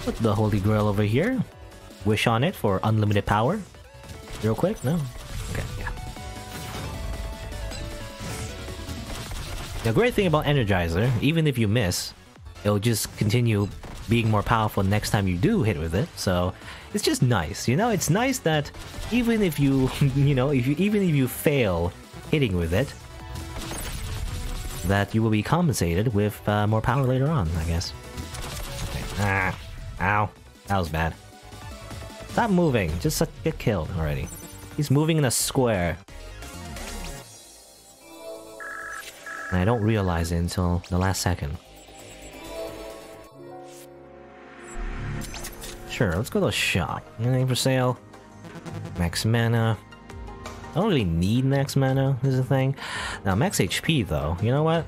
Put the Holy Grail over here. Wish on it for unlimited power. Real quick? No? Okay, yeah. The great thing about Energizer, even if you miss, it'll just continue being more powerful next time you do hit with it, so it's just nice, you know? It's nice that even if you, you know, even if you fail hitting with it, that you will be compensated with more power later on, I guess. Okay. Ah, ow. That was bad. Stop moving, just get killed already. He's moving in a square. And I don't realize it until the last second. Sure, let's go to the shop. Anything for sale? Max mana. I don't really need max mana, is the thing. Now, max HP though, you know what?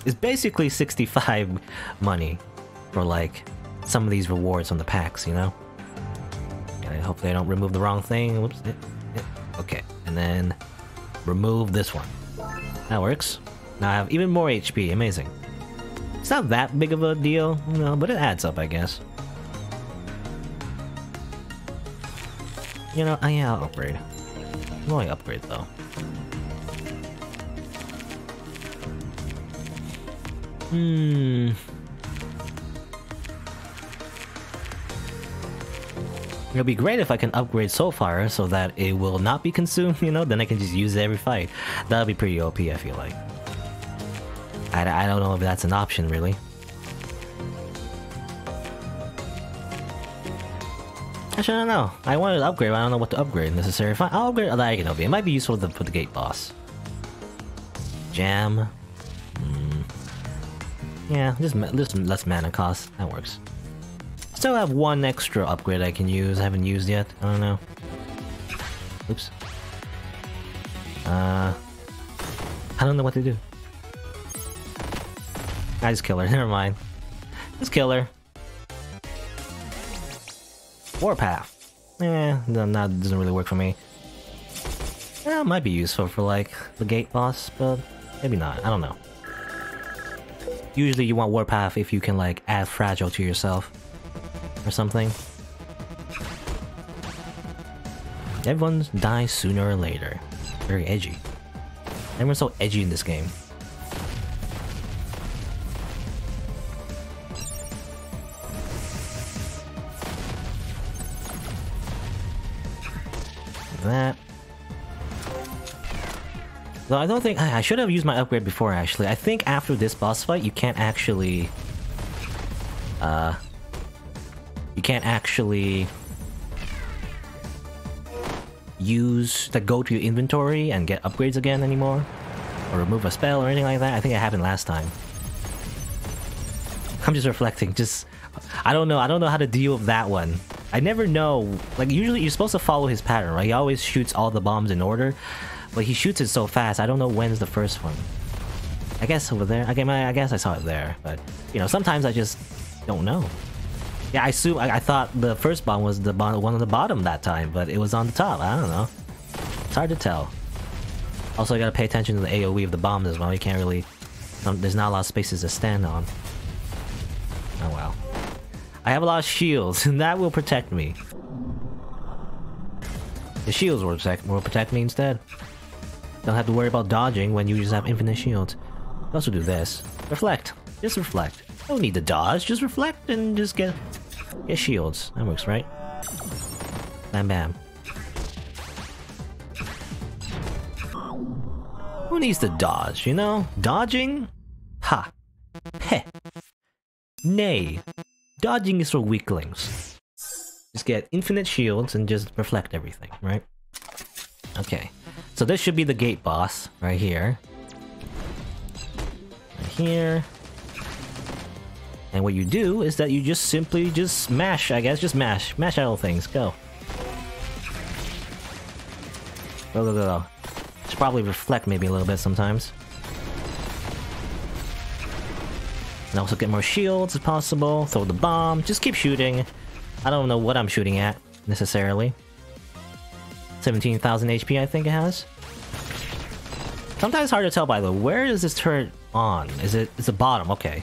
It's basically 65 money for like some of these rewards from the packs, you know? And hopefully I don't remove the wrong thing. Whoops. Okay, and then remove this one. That works. Now I have even more HP. Amazing. It's not that big of a deal, you know, but it adds up, I guess. You know, yeah, I'll upgrade. I'm going to upgrade though. It'll be great if I can upgrade Soulfire so that it will not be consumed, you know, then I can just use it every fight. That'll be pretty OP, I feel like. I don't know if that's an option, really. Actually, I don't know. I wanted to upgrade, but I don't know what to upgrade necessarily. Fine, I'll upgrade It might be useful for the gate boss. Jam. Yeah, just less mana cost. That works. Still have one extra upgrade I can use. I haven't used yet. I don't know. Oops. I don't know what to do. I just kill her. Never mind. Just kill her. Warpath. Doesn't really work for me. It might be useful for like the gate boss, but maybe not. I don't know. Usually you want Warpath if you can like add Fragile to yourself or something. Everyone dies sooner or later. Very edgy. Everyone's so edgy in this game. That. Though I don't think I should have used my upgrade before. Actually, I think after this boss fight, you can't actually use go to your inventory and get upgrades again anymore, or remove a spell or anything like that. I think it happened last time. I'm just reflecting. I don't know how to deal with that one. I never know. Like, usually you're supposed to follow his pattern, right? He always shoots all the bombs in order, but he shoots it so fast, I don't know when's the first one. I guess over there. I guess I saw it there, but, you know, sometimes I just don't know. Yeah, I thought the first bomb was the one on the bottom that time, but it was on the top. I don't know. It's hard to tell. Also, I gotta pay attention to the AoE of the bombs as well. You can't really... there's not a lot of spaces to stand on. Oh, wow. I have a lot of shields, and that will protect me. The shields will protect me instead. Don't have to worry about dodging when you just have infinite shields. I also do this. Reflect. Just reflect. Don't need to dodge, just reflect and just get shields. That works, right? Bam bam. Who needs to dodge, you know? Dodging? Ha! Heh! Nay! Dodging is for weaklings. Just get infinite shields and just reflect everything, right? Okay. So this should be the gate boss, right here. Right here. And what you do is that you just simply mash, I guess. Just mash. Mash out all things. Go. Go, go, go, go. Should probably reflect maybe a little bit sometimes. And also get more shields if possible. Throw the bomb. Just keep shooting. I don't know what I'm shooting at, necessarily. 17,000 HP I think it has. Sometimes it's hard to tell, by the way. Where is this turret on? It's the bottom, okay.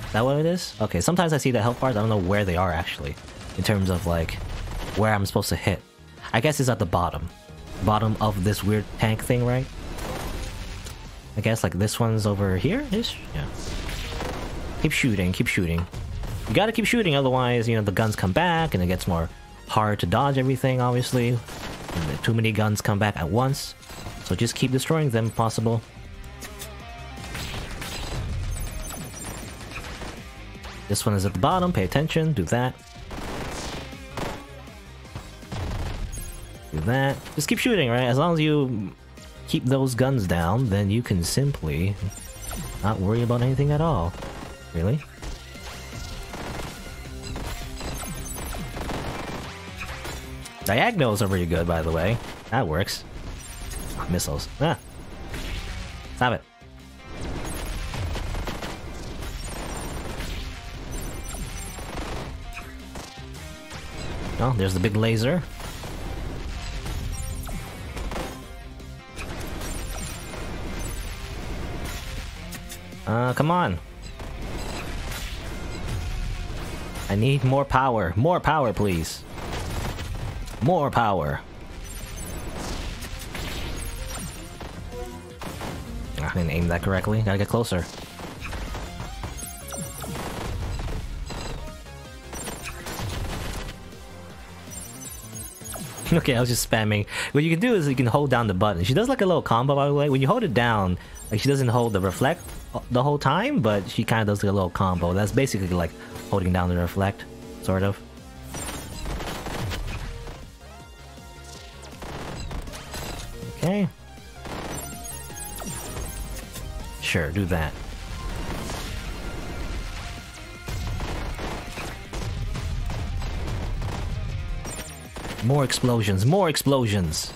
Is that what it is? Okay, sometimes I see the health bars, I don't know where they are actually. In terms of like, where I'm supposed to hit. I guess it's at the bottom. Bottom of this weird tank thing, right? I guess like this one's over here-ish? Yeah. Keep shooting, keep shooting. You gotta keep shooting, otherwise, you know, the guns come back and it gets more hard to dodge everything, obviously. And too many guns come back at once. So just keep destroying them if possible. This one is at the bottom, pay attention, do that. Do that. Just keep shooting, right? As long as you keep those guns down, then you can simply not worry about anything at all. Really? Diagonals are pretty good, by the way. That works. Missiles. Ah! Stop it. Oh, there's the big laser. Come on. I need more power. More power, please. More power. I didn't aim that correctly. Gotta get closer. Okay, I was just spamming. What you can do is you can hold down the button. She does like a little combo, by the way. When you hold it down, like she doesn't hold the reflect the whole time, but she kind of does like a little combo. That's basically like holding down the reflect, sort of. Okay. Sure, do that. More explosions, more explosions!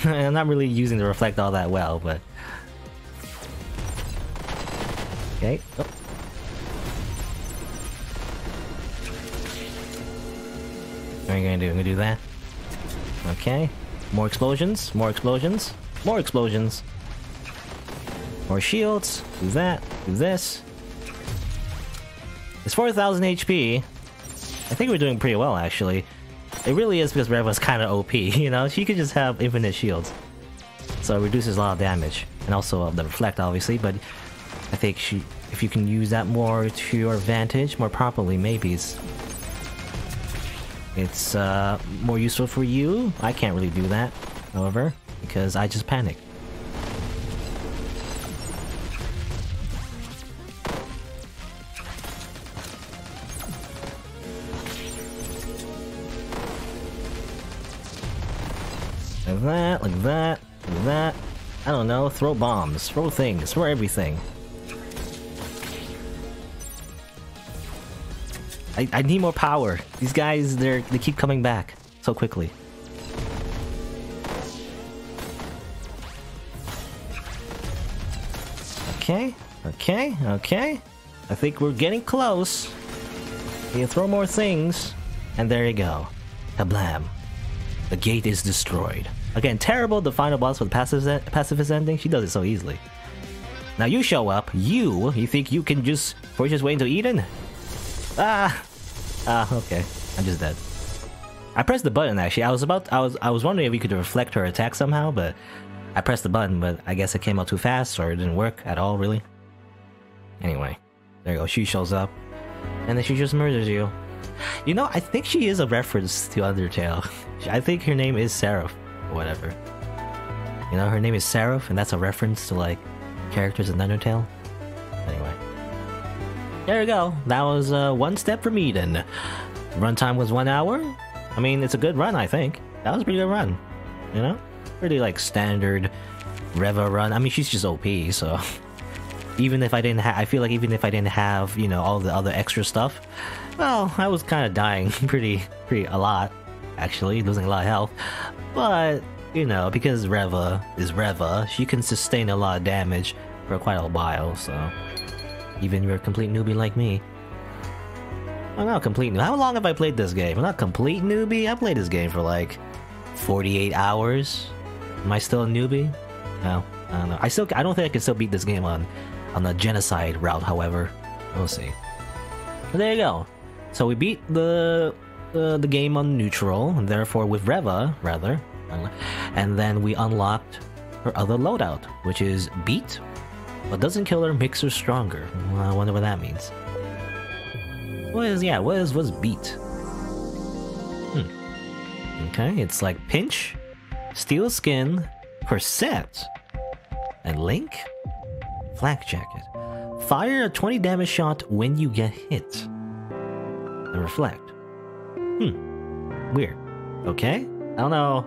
I'm not really using the reflect all that well, but... Okay. Oh. What are you gonna do? I'm gonna do that. Okay. More explosions, more explosions, more explosions. More shields. Do that. Do this. It's 4,000 HP. I think we're doing pretty well, actually. It really is because Reva's kind of OP, you know? She could just have infinite shields. So it reduces a lot of damage. And also the reflect, obviously, but I think if you can use that more to your advantage, more properly, maybe it's more useful for you. I can't really do that, however, because I just panic. Like that, like that, like that. I don't know, throw bombs, throw things, throw everything. I need more power. These guys, they keep coming back so quickly. Okay, okay, okay. I think we're getting close. You throw more things, and there you go. Kablam. The gate is destroyed. Again, terrible the final boss with pacifist ending. She does it so easily. Now you show up. You think you can just force your way into Eden? Okay. I'm just dead. I pressed the button actually. I was wondering if we could reflect her attack somehow, but I pressed the button, but I guess it came out too fast or it didn't work at all, really. Anyway, there you go. She shows up, and then she just murders you. You know, I think she is a reference to Undertale. I think her name is Seraph, or whatever. You know, her name is Seraph, and that's a reference to, like, characters in Undertale. Anyway. There we go. That was one step from Eden. Runtime was 1 hour. I mean, it's a good run, I think. That was a pretty good run. You know? Pretty, like, standard Reva run. I mean, she's just OP, so... Even if I didn't I feel like even if I didn't have, you know, all the other extra stuff, well, I was kind of dying pretty a lot, actually, losing a lot of health. But, you know, because Reva is Reva, she can sustain a lot of damage for quite a while, so... Even you're a complete newbie like me. I'm not a complete newbie. How long have I played this game? I'm not a complete newbie. I played this game for like 48 hours. Am I still a newbie? No, I don't know. I don't think I can still beat this game on the genocide route, however. We'll see. But there you go. So we beat the game on neutral, and therefore with Reva, rather. And then we unlocked her other loadout, which is beat. What doesn't kill her makes her stronger. Well, I wonder what that means. What's beat? Okay, it's like pinch, steel skin, corset, and link, flak jacket. Fire a 20 damage shot when you get hit. And reflect. Weird. Okay, I don't know.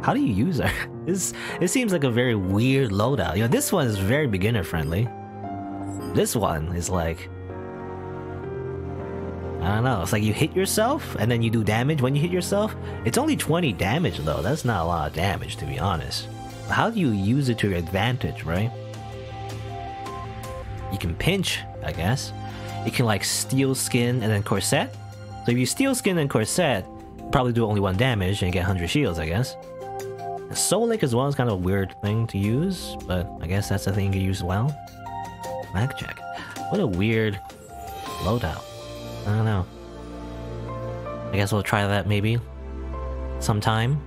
How do you use her? It seems like a very weird loadout. You know, this one is very beginner friendly. This one is like, I don't know. It's like you hit yourself and then you do damage when you hit yourself. It's only 20 damage though. That's not a lot of damage, to be honest. How do you use it to your advantage, right? You can pinch, I guess. You can like steel skin and then corset. So if you steel skin and corset, probably do only 1 damage and get 100 shields, I guess. Soul Lake as well is kind of a weird thing to use, but I guess that's the thing you use well. Blackjack. What a weird loadout. I don't know. I guess we'll try that maybe sometime.